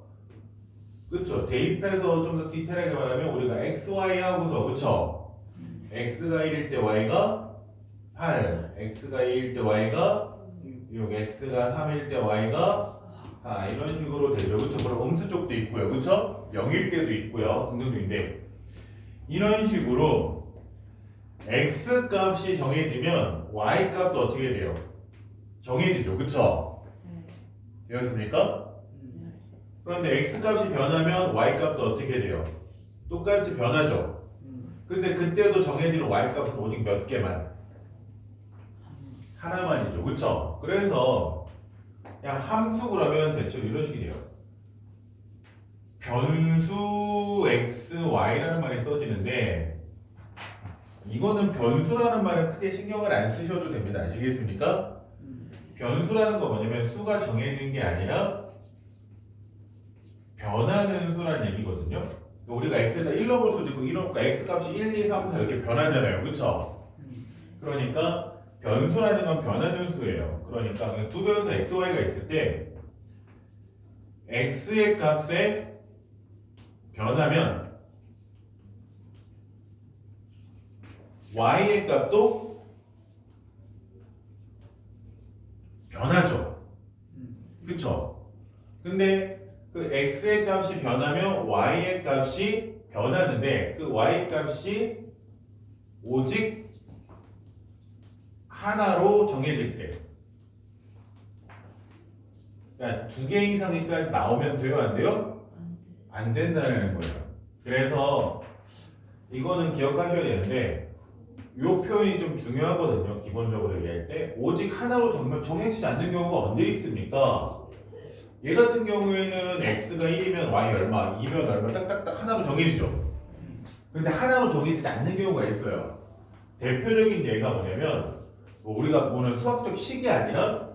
그쵸? 대입해서 좀 더 디테일하게 말하면 우리가 x, y 하고서 그쵸? x가 1일 때 y가 8, x가 2일 때 y가 6, x가 3일 때 y가 4 이런 식으로 되죠. 그쵸? 그럼 음수 쪽도 있고요. 그쵸? 0일 때도 있고요. 등등등인데 이런 식으로 x 값이 정해지면 y 값도 어떻게 돼요? 정해지죠. 그쵸? 되었습니까? 그런데 x 값이 변하면 y 값도 어떻게 돼요? 똑같이 변하죠. 근데 그때도 정해지는 y 값은 오직 몇 개만? 하나만이죠. 그쵸? 그래서 그냥 함수 그러면 대체로 이런 식이 돼요. 변수 x, y라는 말이 써지는데 이거는 변수라는 말은 크게 신경을 안 쓰셔도 됩니다. 아시겠습니까? 변수라는 거 뭐냐면 수가 정해진 게 아니라 변하는 수란 얘기거든요. 우리가 x에다 1 넣을 수도 있고 이러니까 x 값이 1, 2, 3, 4 이렇게 변하잖아요. 그쵸? 그러니까 변수라는 건 변하는 수예요. 그러니까 두 변수 x, y가 있을 때 x의 값에 변하면 y의 값도 변하죠. 그쵸? 근데 그 x의 값이 변하면 y의 값이 변하는데 그 y 값이 오직 하나로 정해질 때, 그러니까 두 개 이상이니까 나오면 돼요, 안 돼요? 안 된다는 거예요. 그래서 이거는 기억하셔야 되는데 이 표현이 좀 중요하거든요. 기본적으로 얘기할 때 오직 하나로 정해지지 않는 경우가 언제 있습니까? 얘 같은 경우에는 x가 1이면 y 얼마, 2면 얼마 딱딱딱 하나로 정해지죠. 근데 하나로 정해지지 않는 경우가 있어요. 대표적인 예가 뭐냐면 우리가 보는 수학적 식이 아니라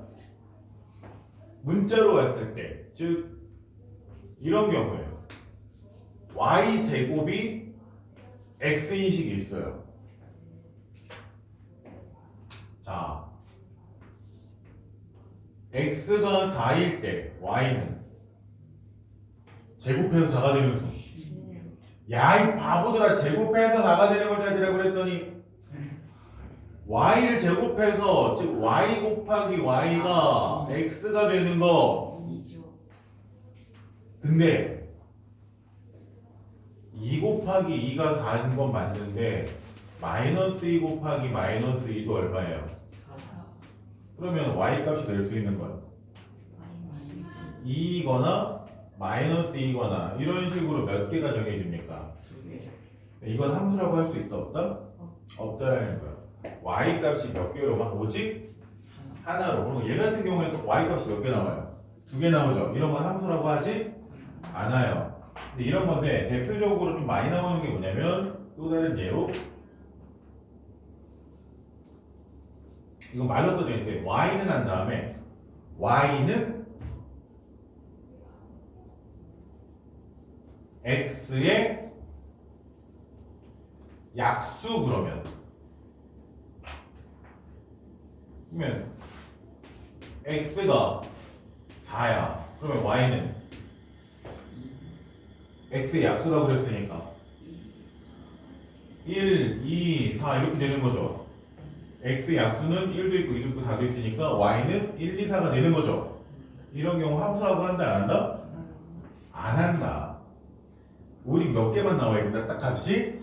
문자로 왔을 때, 즉 이런 경우에요. y 제곱이 x인 식이 있어요. 자, x가 4일 때 y는 제곱해서 4가 되는 수. 야, 이 바보들아, 제곱해서 4가 되는 걸 찾으라고 그랬더니 y를 제곱해서 즉 y 곱하기 y가 x가 되는 거. 근데 2 곱하기 2가 4인 건 맞는데 마이너스 2 곱하기 마이너스 2도 얼마예요? 그러면 y 값이 될 수 있는 건 2이거나 마이너스 2거나 이런 식으로 몇 개가 정해집니까? 이건 함수라고 할 수 있다 없다? 없다라는 거야. y 값이 몇 개로만? 오직 하나로. 그리고 얘 같은 경우에는 y 값이 몇 개 나와요? 2개 나오죠. 이런 건 함수라고 하지 않아요. 근데 이런 건데 대표적으로 좀 많이 나오는 게 뭐냐면 또 다른 예로 이거 말로 써져 있는데 y는 한 다음에 y는 x의 약수 그러면 x가 4야. 그러면 y는 x의 약수라고 그랬으니까 1, 2, 4 이렇게 되는 거죠. x의 약수는 1도 있고 2도 있고 4도 있으니까 y는 1, 2, 4가 되는 거죠. 이런 경우 함수라고 한다 안 한다? 안 한다. 오직 몇 개만 나와야 된다. 딱 값이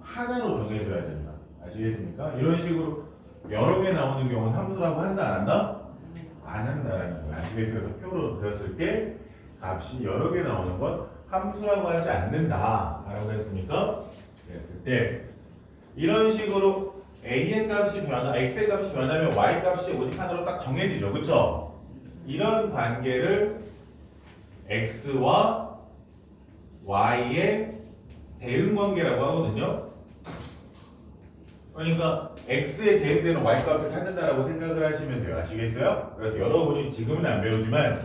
하나로 정해져야 된다. 아시겠습니까? 이런 식으로 여러 개 나오는 경우는 함수라고 한다 안 한다? 안 한다라는 거예요. 아시겠어요? 그래서 표로 그렸을 때 값이 여러 개 나오는 건 함수라고 하지 않는다. 라고 했습니까? 그랬을 때 이런 식으로 a의 값이 x의 값이 변하면 y 값이 오직 하나로 딱 정해지죠. 그쵸? 이런 관계를 x와 y의 대응 관계라고 하거든요. 그러니까 x에 대응되는 y 값을 찾는다라고 생각을 하시면 돼요. 아시겠어요? 그래서 여러분이 지금은 안 배우지만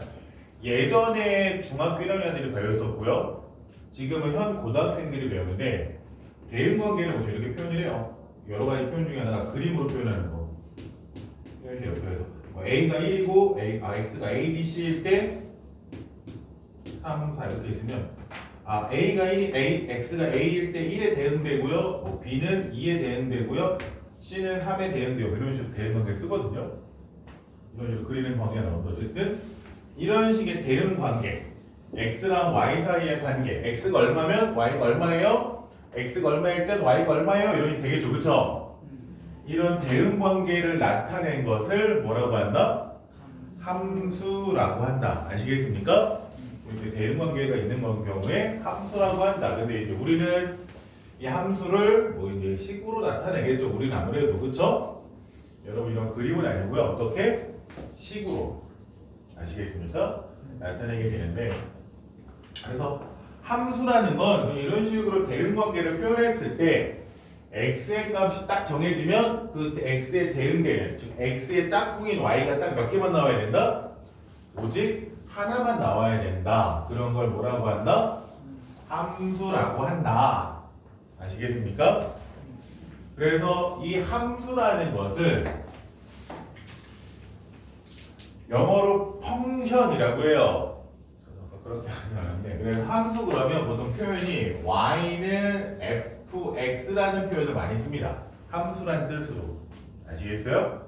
예전에 중학교 1학년들이 배웠었고요. 지금은 현 고등학생들이 배우는데 대응 관계를 보통 이렇게 표현을 해요. 여러 가지 표현 중에 하나가 그림으로 표현하는 거. 이렇게요. 그래서 a가 1이고 x가 a, b, c일 때 3, 4 이렇게 있으면 a가 1, x가 a일 때 1에 대응되고요. b는 2에 대응되고요. c는 3에 대응되고 이런 식으로 대응 관계 쓰거든요. 이런 식으로 그리는 관계가 나오는데 어쨌든 이런 식의 대응 관계 x랑 y 사이의 관계 x가 얼마면 y가 얼마예요? x가 얼마일 땐 y가 얼마예요? 이런 게 되겠죠. 그쵸? 이런 대응 관계를 나타낸 것을 뭐라고 한다? 함수라고 한다. 아시겠습니까? 이렇게 대응 관계가 있는 경우에 함수라고 한다. 근데 이제 우리는 이 함수를 뭐 이제 식으로 나타내겠죠. 우리는 아무래도 그쵸? 여러분 이런 그림은 아니고요. 어떻게? 식으로. 아시겠습니까? 나타내게 되는데 그래서 함수라는 건 이런 식으로 대응 관계를 표현했을 때 x의 값이 딱 정해지면 그 x의 대응되는 즉 x의 짝꿍인 y가 딱 몇 개만 나와야 된다? 오직 하나만 나와야 된다. 그런 걸 뭐라고 한다? 함수라고 한다. 아시겠습니까? 그래서 이 함수라는 것을 영어로 펑션이라고 해요. 그렇게 하는데 그래서 함수 그러면 보통 표현이 y는 fx라는 표현을 많이 씁니다. 함수란 뜻으로. 아시겠어요?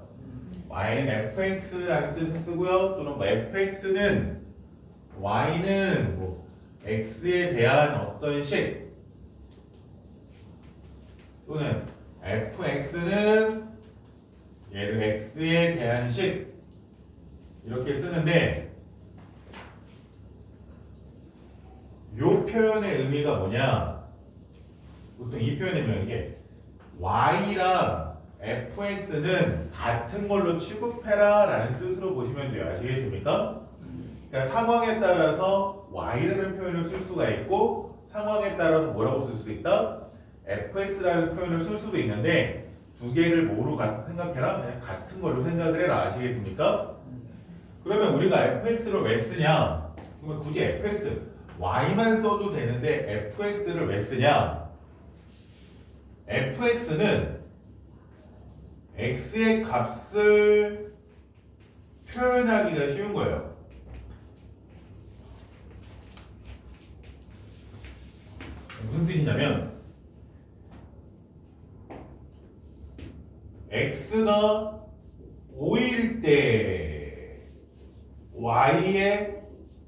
y는 fx라는 뜻을 쓰고요. 또는 뭐 fx는 y는 뭐 x에 대한 어떤 식 또는 fx는 얘를 x에 대한 식 이렇게 쓰는데 요 표현의 의미가 뭐냐? 보통 이 표현의 의미가 이게 y랑 fx는 같은 걸로 취급해라 라는 뜻으로 보시면 돼요. 아시겠습니까? 그러니까 상황에 따라서 y라는 표현을 쓸 수가 있고 상황에 따라서 뭐라고 쓸 수도 있다? fx라는 표현을 쓸 수도 있는데 두 개를 뭐로 생각해라? 그냥 같은 걸로 생각을 해라. 아시겠습니까? 그러면 우리가 fx를 왜 쓰냐? 그러면 굳이 fx, y만 써도 되는데 fx를 왜 쓰냐? fx는 x의 값을 표현하기가 쉬운 거예요. 무슨 뜻이냐면 x가 5일 때 y의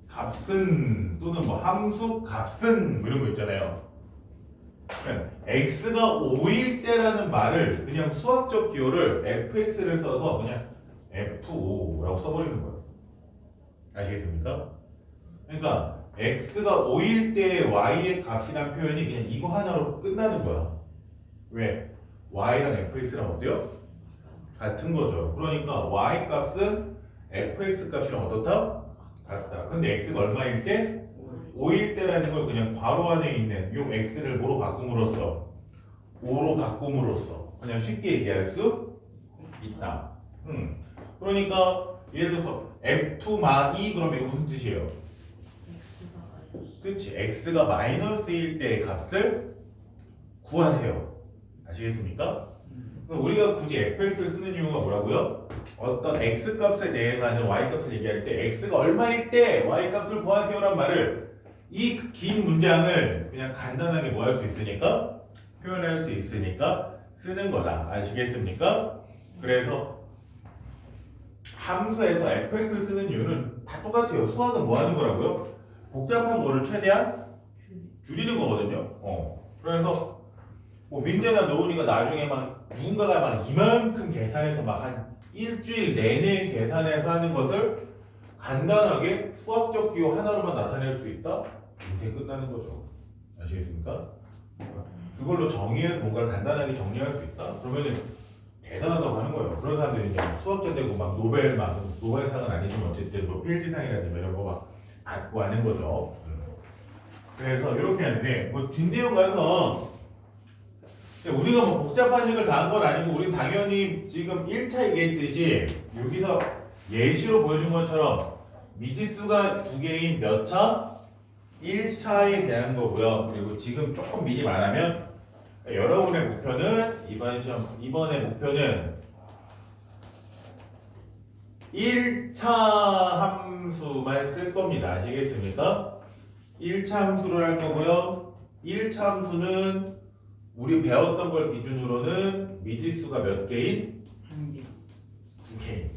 값은 또는 뭐 함수 값은 뭐 이런 거 있잖아요. 그러니까 x가 5일 때라는 말을 그냥 수학적 기호를 fx를 써서 그냥 f5라고 써버리는 거예요. 아시겠습니까? 그러니까 x가 5일 때 y의 값이란 표현이 그냥 이거 하나로 끝나는 거야. 왜? y랑 fx랑 어때요? 같은 거죠. 그러니까 y 값은 fx 값이랑 어떻다? 같다. 근데 x가 얼마일 때? 5일 때라는 걸 그냥 괄호 안에 있는 요 x를 뭐로 바꿈으로써 5로 바꿈으로써 그냥 쉽게 얘기할 수 있다. 그러니까 예를 들어서 f-2 그러면 이거 무슨 뜻이에요? 그치? x가 마이너스일 때의 값을 구하세요. 아시겠습니까? 그럼 우리가 굳이 fx를 쓰는 이유가 뭐라고요? 어떤 x 값에 대응하는 y 값을 얘기할 때 x가 얼마일 때 y 값을 구하세요란 말을 이 긴 문장을 그냥 간단하게 뭐 할 수 있으니까 표현할 수 있으니까 쓰는 거다. 아시겠습니까? 그래서 함수에서 fx를 쓰는 이유는 다 똑같아요. 수학은 뭐 하는 거라고요? 복잡한 거를 최대한 줄이는 거거든요. 그래서 뭐 민재나 노은이가 나중에 막 누군가가 막 이만큼 계산해서 막 한 일주일 내내 계산해서 하는 것을 간단하게 수학적 기호 하나로만 나타낼 수 있다? 인생 끝나는 거죠. 아시겠습니까? 그걸로 정의해서 뭔가를 간단하게 정리할 수 있다? 그러면은 대단하다고 하는 거예요. 그런 사람들이 이제 수학자 되고 막 노벨상은 아니지만 어쨌든 뭐 필지상이라든지 이런 거 막 받고 하는 거죠. 그래서 이렇게 하는데 뭐 뒷내용 가서 우리가 뭐 복잡한 식을 다 한 건 아니고 우리 당연히 지금 1차 얘기했듯이 여기서 예시로 보여준 것처럼 미지수가 두 개인 몇 차? 1차에 대한 거고요. 그리고 지금 조금 미리 말하면 여러분의 목표는 이번의 목표는 1차 함수만 쓸 겁니다. 아시겠습니까? 1차 함수를 할 거고요. 1차 함수는 우리 배웠던 걸 기준으로는 미지수가 몇 개인? 한 개. 두 개인.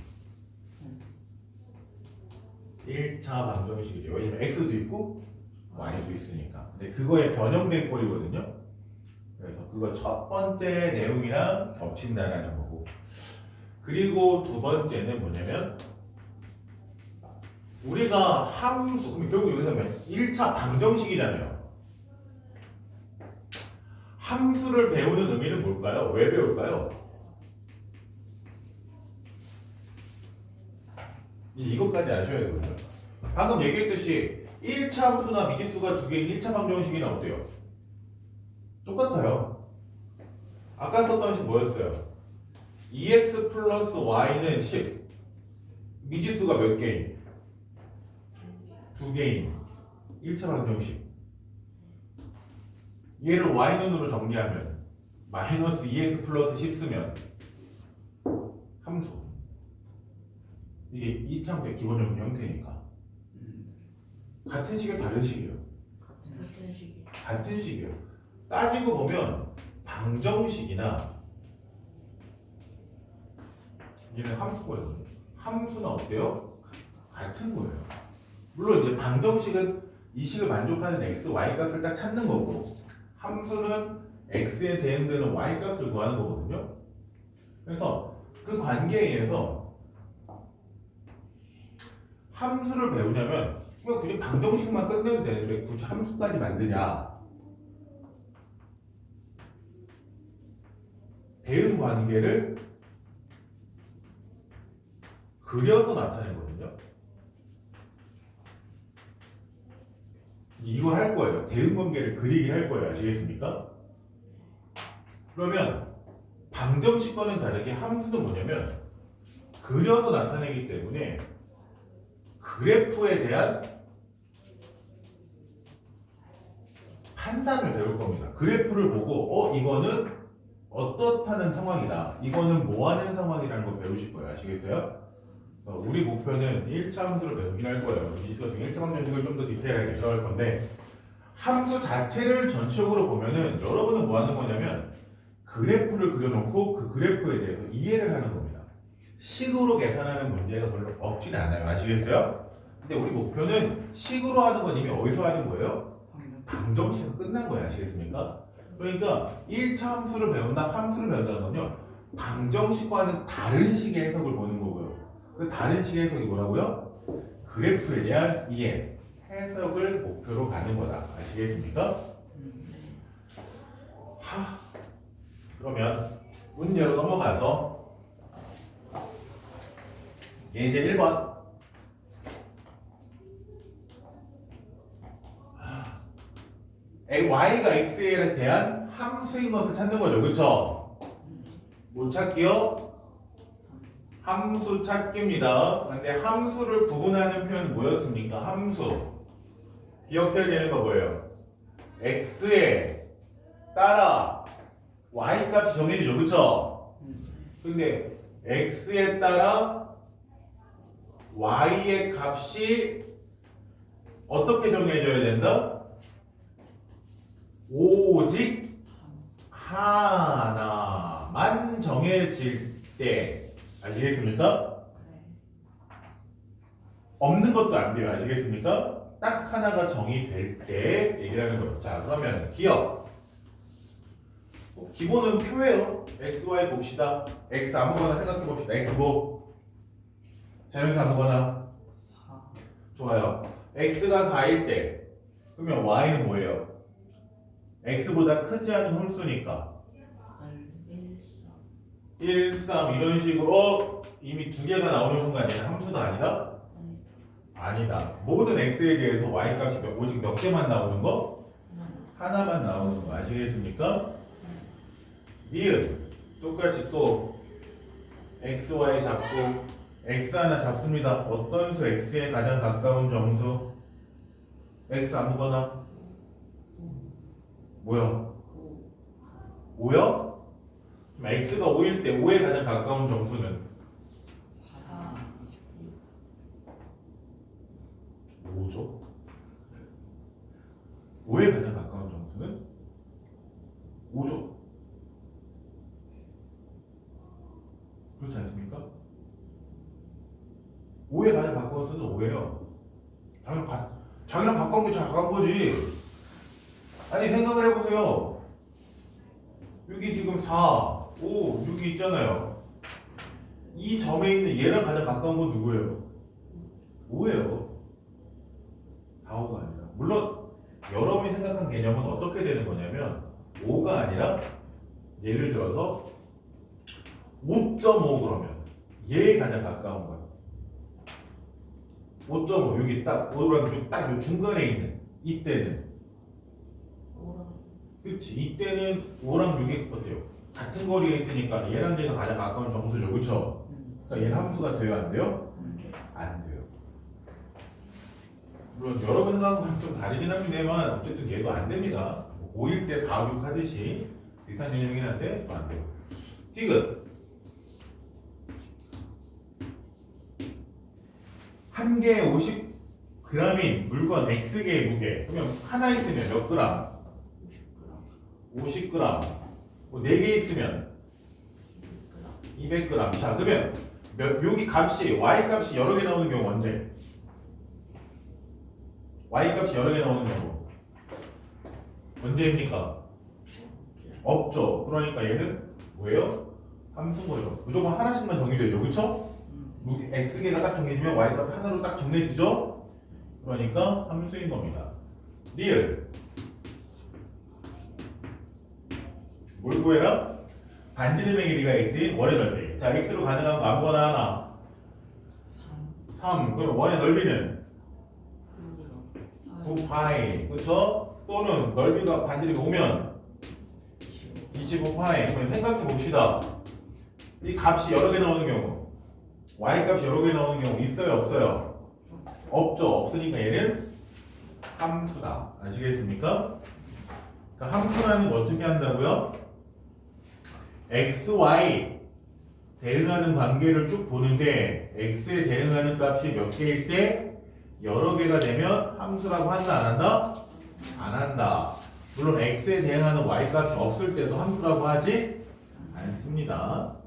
1차 방정식이죠. 왜냐면 x도 있고 y도 있으니까. 근데 그거에 변형된 꼴이거든요. 그래서 그거 첫 번째 내용이랑 겹친다라는 거고. 그리고 두 번째는 뭐냐면 우리가 함수, 그럼 결국 여기서 1차 방정식이잖아요. 함수를 배우는 의미는 뭘까요? 왜 배울까요? 이것까지 아셔야 되거든요. 방금 얘기했듯이 1차 함수나 미지수가 두 개인 1차 방정식이나 어때요? 똑같아요. 아까 썼던 식 뭐였어요? 2x 플러스 y는 10. 미지수가 몇 개인? 두 개인 1차 방정식. 얘를 y는으로 정리하면 마이너스 2x 플러스 10 쓰면 함수. 이게 2차 함수의 기본적인 형태니까. 같은 식이에요, 다른 식이에요? 같은 식이. 같은 식이에요. 따지고 보면 방정식이나 얘는 함수거든요. 함수는 어때요? 같은 거예요. 물론 이제 방정식은 이 식을 만족하는 x, y 값을 딱 찾는 거고 함수는 x에 대응되는 y 값을 구하는 거거든요. 그래서 그 관계에 의해서 함수를 배우려면 그냥 굳이 방정식만 끝내도 되는데 굳이 함수까지 만드냐? 대응 관계를 그려서 나타내거든요. 이거 할 거예요. 대응 관계를 그리긴 할 거예요. 아시겠습니까? 그러면 방정식과는 다르게 함수는 뭐냐면 그려서 나타내기 때문에 그래프에 대한 판단을 배울 겁니다. 그래프를 보고 이거는 어떻다는 상황이다. 이거는 뭐 하는 상황이라는 걸 배우실 거예요. 아시겠어요? 우리 목표는 1차 함수를 배우긴 할 거예요. 이 시간 중에 1차 방정식을 좀 더 디테일하게 들어갈 건데 함수 자체를 전체적으로 보면은 여러분은 뭐 하는 거냐면 그래프를 그려놓고 그 그래프에 대해서 이해를 하는 겁니다. 식으로 계산하는 문제가 별로 없진 않아요. 아시겠어요? 근데 우리 목표는 식으로 하는 건 이미 어디서 하는 거예요? 방정식에서 끝난 거예요. 아시겠습니까? 그러니까 1차 함수를 배운다, 함수를 배운다는 건요 방정식과는 다른 식의 해석을 보는 거고요. 그 다른 식의 해석이 뭐라고요? 그래프에 대한 이해, 해석을 목표로 가는 거다. 아시겠습니까? 그러면 문제로 넘어가서 이제 1번 y가 x에 대한 함수인 것을 찾는 거죠. 그쵸? 뭐 찾기요? 함수 찾기입니다. 근데 함수를 구분하는 표현은 뭐였습니까? 함수 기억해야 되는 거 뭐예요? x에 따라 y 값이 정해지죠, 그쵸? 근데 x에 따라 y의 값이 어떻게 정해져야 된다? 오직 하나만 정해질 때 아시겠습니까? 없는 것도 안 돼요. 아시겠습니까? 딱 하나가 정의될 때 얘기를 하는 거예요. 자, 그러면 기억. 기본은 표예요. x, y 봅시다. x 아무거나 생각해 봅시다. x 뭐? 자연수 아무거나. 4 좋아요. x가 4일 때 그러면 y는 뭐예요? x보다 크지 않은 홀수니까 1, 3 이런 식으로 이미 두 개가 나오는 순간 얘는 함수도 아니다? 아니다. 모든 x에 대해서 y 값이 오직 몇 개만 나오는 거? 하나만 나오는 거 아시겠습니까? 니은 똑같이 또 x, y 잡고 x 하나 잡습니다. 어떤 수 x에 가장 가까운 정수? x 아무거나 뭐야? 5요? 그럼 x가 5일 때 5에 가장 가까운 정수는 4 5죠? 5에 가장 가까운 정수는 5죠. 그렇지 않습니까? 5에 가장 가까운 수는 5예요. 자기랑 가까운 게 제일 가까운 거지. 아니 생각을 해보세요. 여기 지금 4, 5, 6이 있잖아요. 이 점에 있는 얘랑 가장 가까운 건 누구예요? 5예요. 4, 5가 아니라. 물론 여러분이 생각한 개념은 어떻게 되는 거냐면 5가 아니라 예를 들어서 5.5 그러면 얘에 가장 가까운 거야. 5.5 여기 딱 5랑 6 딱 요 중간에 있는 이때는 그치 이때는 5랑 6이 어때요? 같은 거리에 있으니까 얘랑 얘가 가장 가까운 정수죠, 그쵸? 그러니까 얘는 함수가 돼요, 안 돼요? 안 돼요. 물론 여러분 생각하고는 좀 다르긴 합니다만 어쨌든 얘도 안 됩니다. 5일 때 4, 6 하듯이 비슷한 개념이긴 한데 안 돼요. 디귿 한 개에 50g인 물건 X개의 무게 그러면 하나 있으면 몇 그램? 50g 뭐 4개 있으면 200g. 자 그러면 여기 값이 Y 값이 여러 개 나오는 경우 언제? Y 값이 여러 개 나오는 경우 언제입니까? 없죠. 그러니까 얘는 뭐예요? 함수인 거죠. 무조건 하나씩만 정의되죠, 그쵸? X개가 딱 정해지면 Y값 하나로 딱 정해지죠? 그러니까 함수인 겁니다. 리을 뭘 구해라? 반지름의 길이가 X인 원의 넓이. 자, X로 가능한 거 아무거나 하나 3 그럼 원의 넓이는 9파이 그쵸? 또는 넓이가 반지름이 오면 25파이. 그럼 생각해 봅시다. 이 값이 여러 개 나오는 경우 y 값이 여러 개 나오는 경우 있어요, 없어요? 없죠. 없으니까 얘는 함수다. 아시겠습니까? 그러니까 함수라는 거 어떻게 한다고요? x, y 대응하는 관계를 쭉 보는데 x에 대응하는 값이 몇 개일 때 여러 개가 되면 함수라고 한다, 안 한다? 안 한다. 물론 x에 대응하는 y 값이 없을 때도 함수라고 하지 않습니다.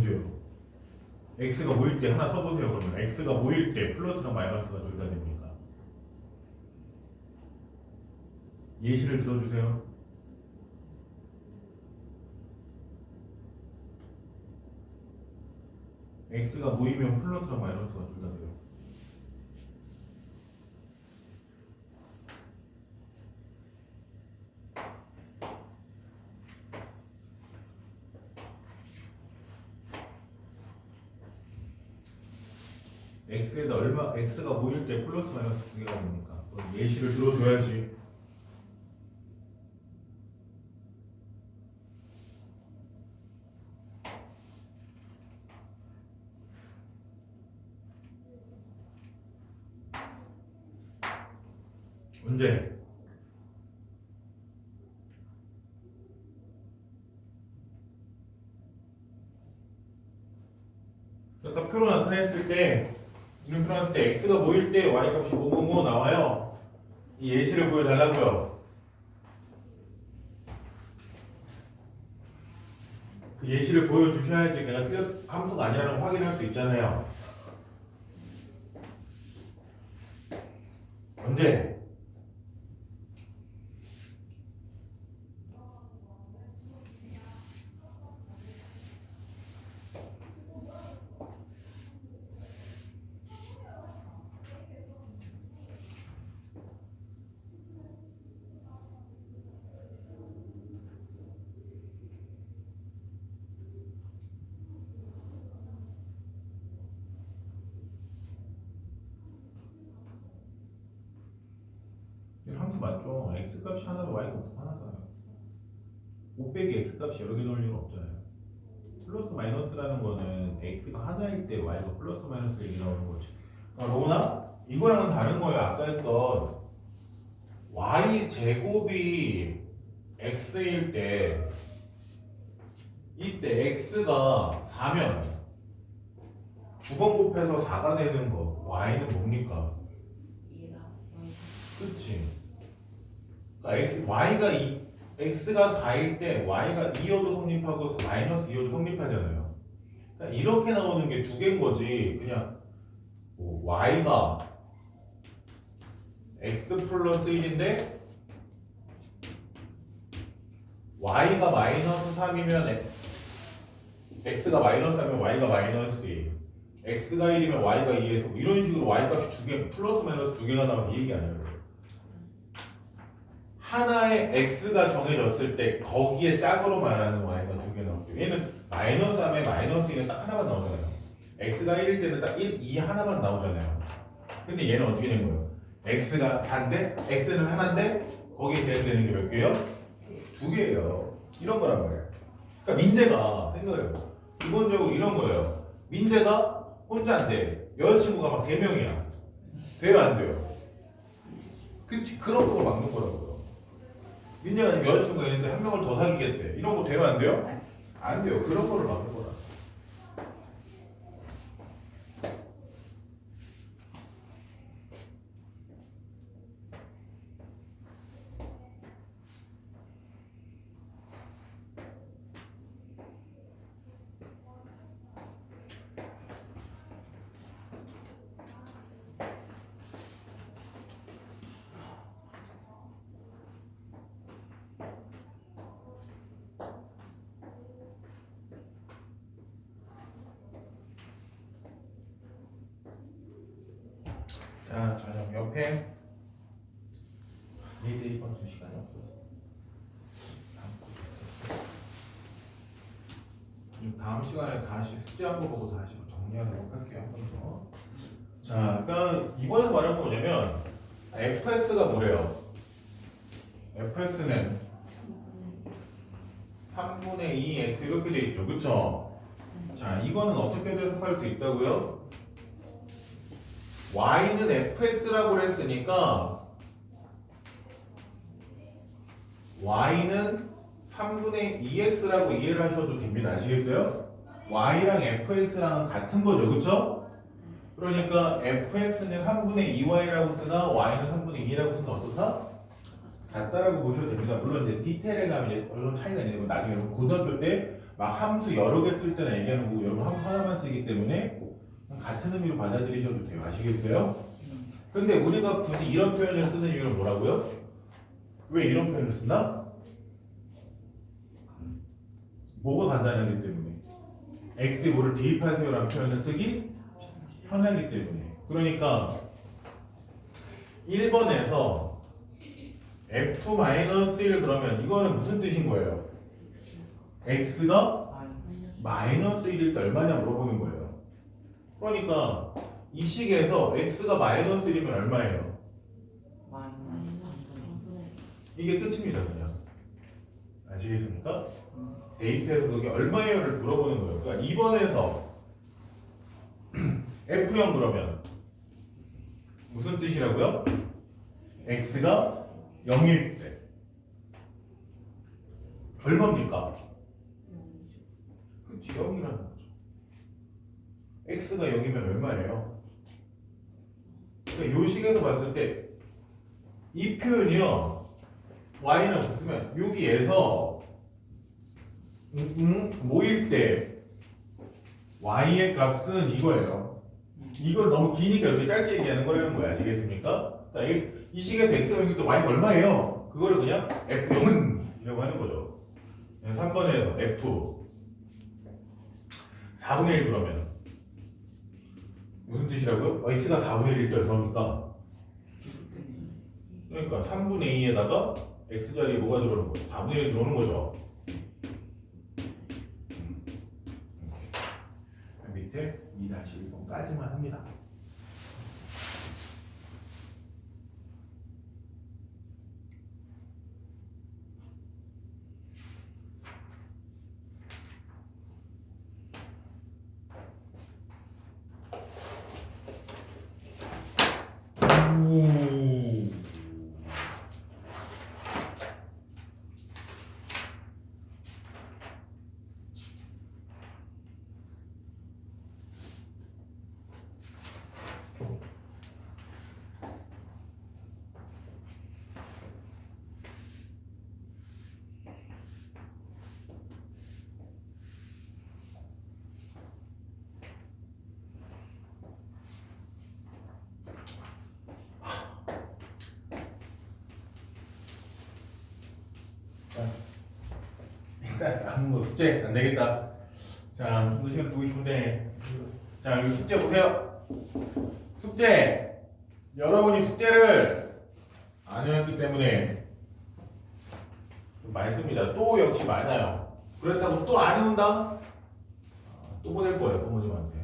언제요? x가 모일 때 하나 써보세요. 그러면 x가 모일 때 플러스랑 마이너스가 둘 다 됩니까? 예시를 들어주세요. x가 모이면 플러스랑 마이너스가 둘 다 돼요. x에다 x가 모일 때 플러스 마이너스 두 개가 됩니까? 그럼 예시를 들어줘야지. 언제? 그러니까 표로 나타냈을 때 이런 표로 나타낼 때 x가 모일 때 y 값이 뭐뭐뭐 나와요. 이 예시를 보여달라고요. 그 예시를 보여주셔야지 걔가 함수가 아니라는 걸 확인할 수 있잖아요. 언제? 이 함수 맞죠? x값이 하나로 y값 하나잖아요. 5 빼기 x값이 여러 개 넣을 리는 없잖아요. 플러스 마이너스라는 거는 x가 하나일 때 y가 플러스 마이너스 얘기 나오는 거지. 로나 이거랑은 다른 거예요. 아까 했던 y 제곱이 x일 때 이때 x가 4면 9번 곱해서 4가 되는 거 y는 뭡니까? 그치? 그러니까 x가 4일 때 y가 2여도 성립하고 마이너스 2여도 성립하잖아요. 그러니까 이렇게 나오는 게 두 개인 거지. 그냥 뭐 y가 x 플러스 1인데 y가 마이너스 3이면 x가 마이너스 3이면 y가 마이너스 2, x가 1이면 y가 2에서 뭐 이런 식으로 y값이 두 개, 플러스 마이너스 두 개가 나와서 이 얘기 아니에요. 하나의 x가 정해졌을 때 거기에 짝으로 말하는 y가 두 개 나오죠. 얘는 마이너스 3에 마이너스 2는 딱 하나만 나오잖아요. x가 1일 때는 딱 1, 2 하나만 나오잖아요. 근데 얘는 어떻게 된 거예요? x가 4인데 x는 하나인데 거기에 대응되는 게 몇 개예요? 두 개예요. 이런 거란 말이에요. 그러니까 민재가 생각해요. 기본적으로 이런 거예요. 민재가 혼자인데 여자친구가 막 3명이야. 돼요 안 돼요? 그치, 그런 걸 막는 거라고요. 민재가 지금 여자친구가 있는데 한 명을 더 사귀겠대. 이런 거 돼요 안 돼요? 안 돼요. 그런 거를 막는 거라. 자, 저녁 옆에 니들이 이번 주 시간이 없어서 다음 시간에 다시 숙제 한 거 보고 다시 정리하도록 할게요. 한 번 더. 자, 그러니까 이번에 말한 건 뭐냐면 fx가 뭐래요? fx는 3분의 2x 이렇게 돼 있죠, 그쵸? 자, 이거는 어떻게 해석할 수 있다고요? y는 fx라고 했으니까 y는 3분의 2x라고 이해를 하셔도 됩니다. 아시겠어요? y랑 fx랑은 같은 거죠, 그쵸? 그러니까 fx는 3분의 2y라고 쓰나 y는 3분의 2라고 쓰나 어떻다? 같다라고 보셔도 됩니다. 물론 이제 디테일에 가면 이제 물론 차이가 있는 건 나중에 고등학교 때 막 함수 여러 개 쓸 때나 얘기하는 거고 여러분 함수 하나만 쓰기 때문에 같은 의미로 받아들이셔도 돼요. 아시겠어요? 근데 우리가 굳이 이런 표현을 쓰는 이유는 뭐라고요? 왜 이런 표현을 쓴다? 뭐가 간단하기 때문에 x에 뭐를 대입하세요라는 표현을 쓰기 편하기 때문에. 그러니까 1번에서 f-1 그러면 이거는 무슨 뜻인 거예요? x가 마이너스 1일 때 얼마냐 물어보는 거예요. 그러니까 이 식에서 x가 마이너스 1이면 얼마예요? 마이너스 3분의 이게 끝입니다. 그냥 아시겠습니까? 대입해서 그게 얼마예요를 물어보는 거예요. 그러니까 2번에서 F0 그러면 무슨 뜻이라고요? x가 0일 때 얼마입니까? 그치 0이라는 거죠. x가 0이면 얼마예요? 그러니까 요 식에서 봤을 때 이 표현이요 y는 없으면 여기에서 모일 때 y의 값은 이거예요. 이걸 너무 기니까 이렇게 짧게 얘기하는 거라는 거야. 아시겠습니까? 그러니까 이 식에서 x가 0일 때 y가 얼마예요? 그거를 그냥 f0은 이라고 하는 거죠. 3번에서 f 4분의 1 그러면 무슨 뜻이라고요? x가 4분의 1일 때 얼마입니까? 그러니까 3분의 2에다가 x자리에 뭐가 들어오는 거예요? 4분의 1이 들어오는 거죠. 밑에 2-1번까지만 합니다. 오. 일단 아무 숙제 안 되겠다. 자, 좀 더 시간 두고 싶은데. 자, 여기 숙제 보세요. 숙제. 여러분이 숙제를 안 해왔기 때문에 좀 많습니다. 또 역시 많아요. 그렇다고 또 안 해온다? 또 보낼 거예요, 부모님한테.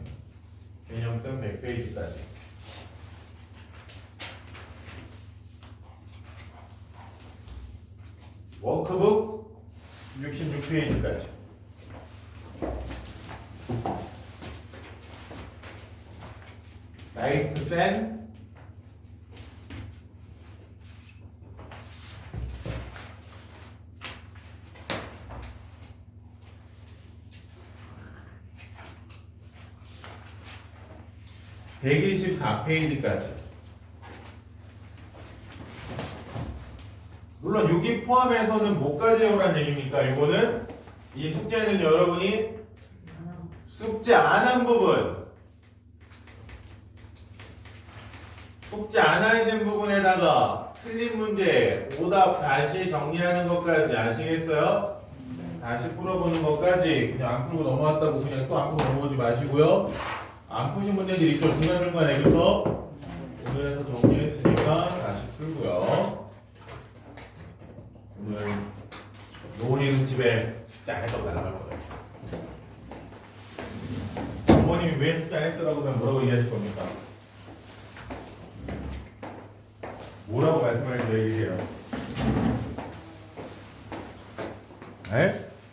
개념성 100페이지까지. 워크북 66페이지까지. 나이트 팬 124페이지까지. 물론 여기 포함해서는 뭐까지 해오란 얘기입니까? 이거는 이 숙제는 여러분이 숙제 안 한 부분, 숙제 안 하신 부분에다가 틀린 문제, 오답 다시 정리하는 것까지. 아시겠어요? 다시 풀어보는 것까지. 그냥 안 풀고 넘어왔다고 그냥 또 안 풀고 넘어오지 마시고요. 안 푸신 문제들이 있죠. 중간중간에. 그래서 오늘에서 정리했으니까 다시 풀고요. 오늘 노은이는 집에 숙제 안 했다고 날아갈 거예요. 부모님이 왜 숙제 안 했어라고 하면 뭐라고 얘기하실 겁니까? 뭐라고 말씀을 해주세요. 네?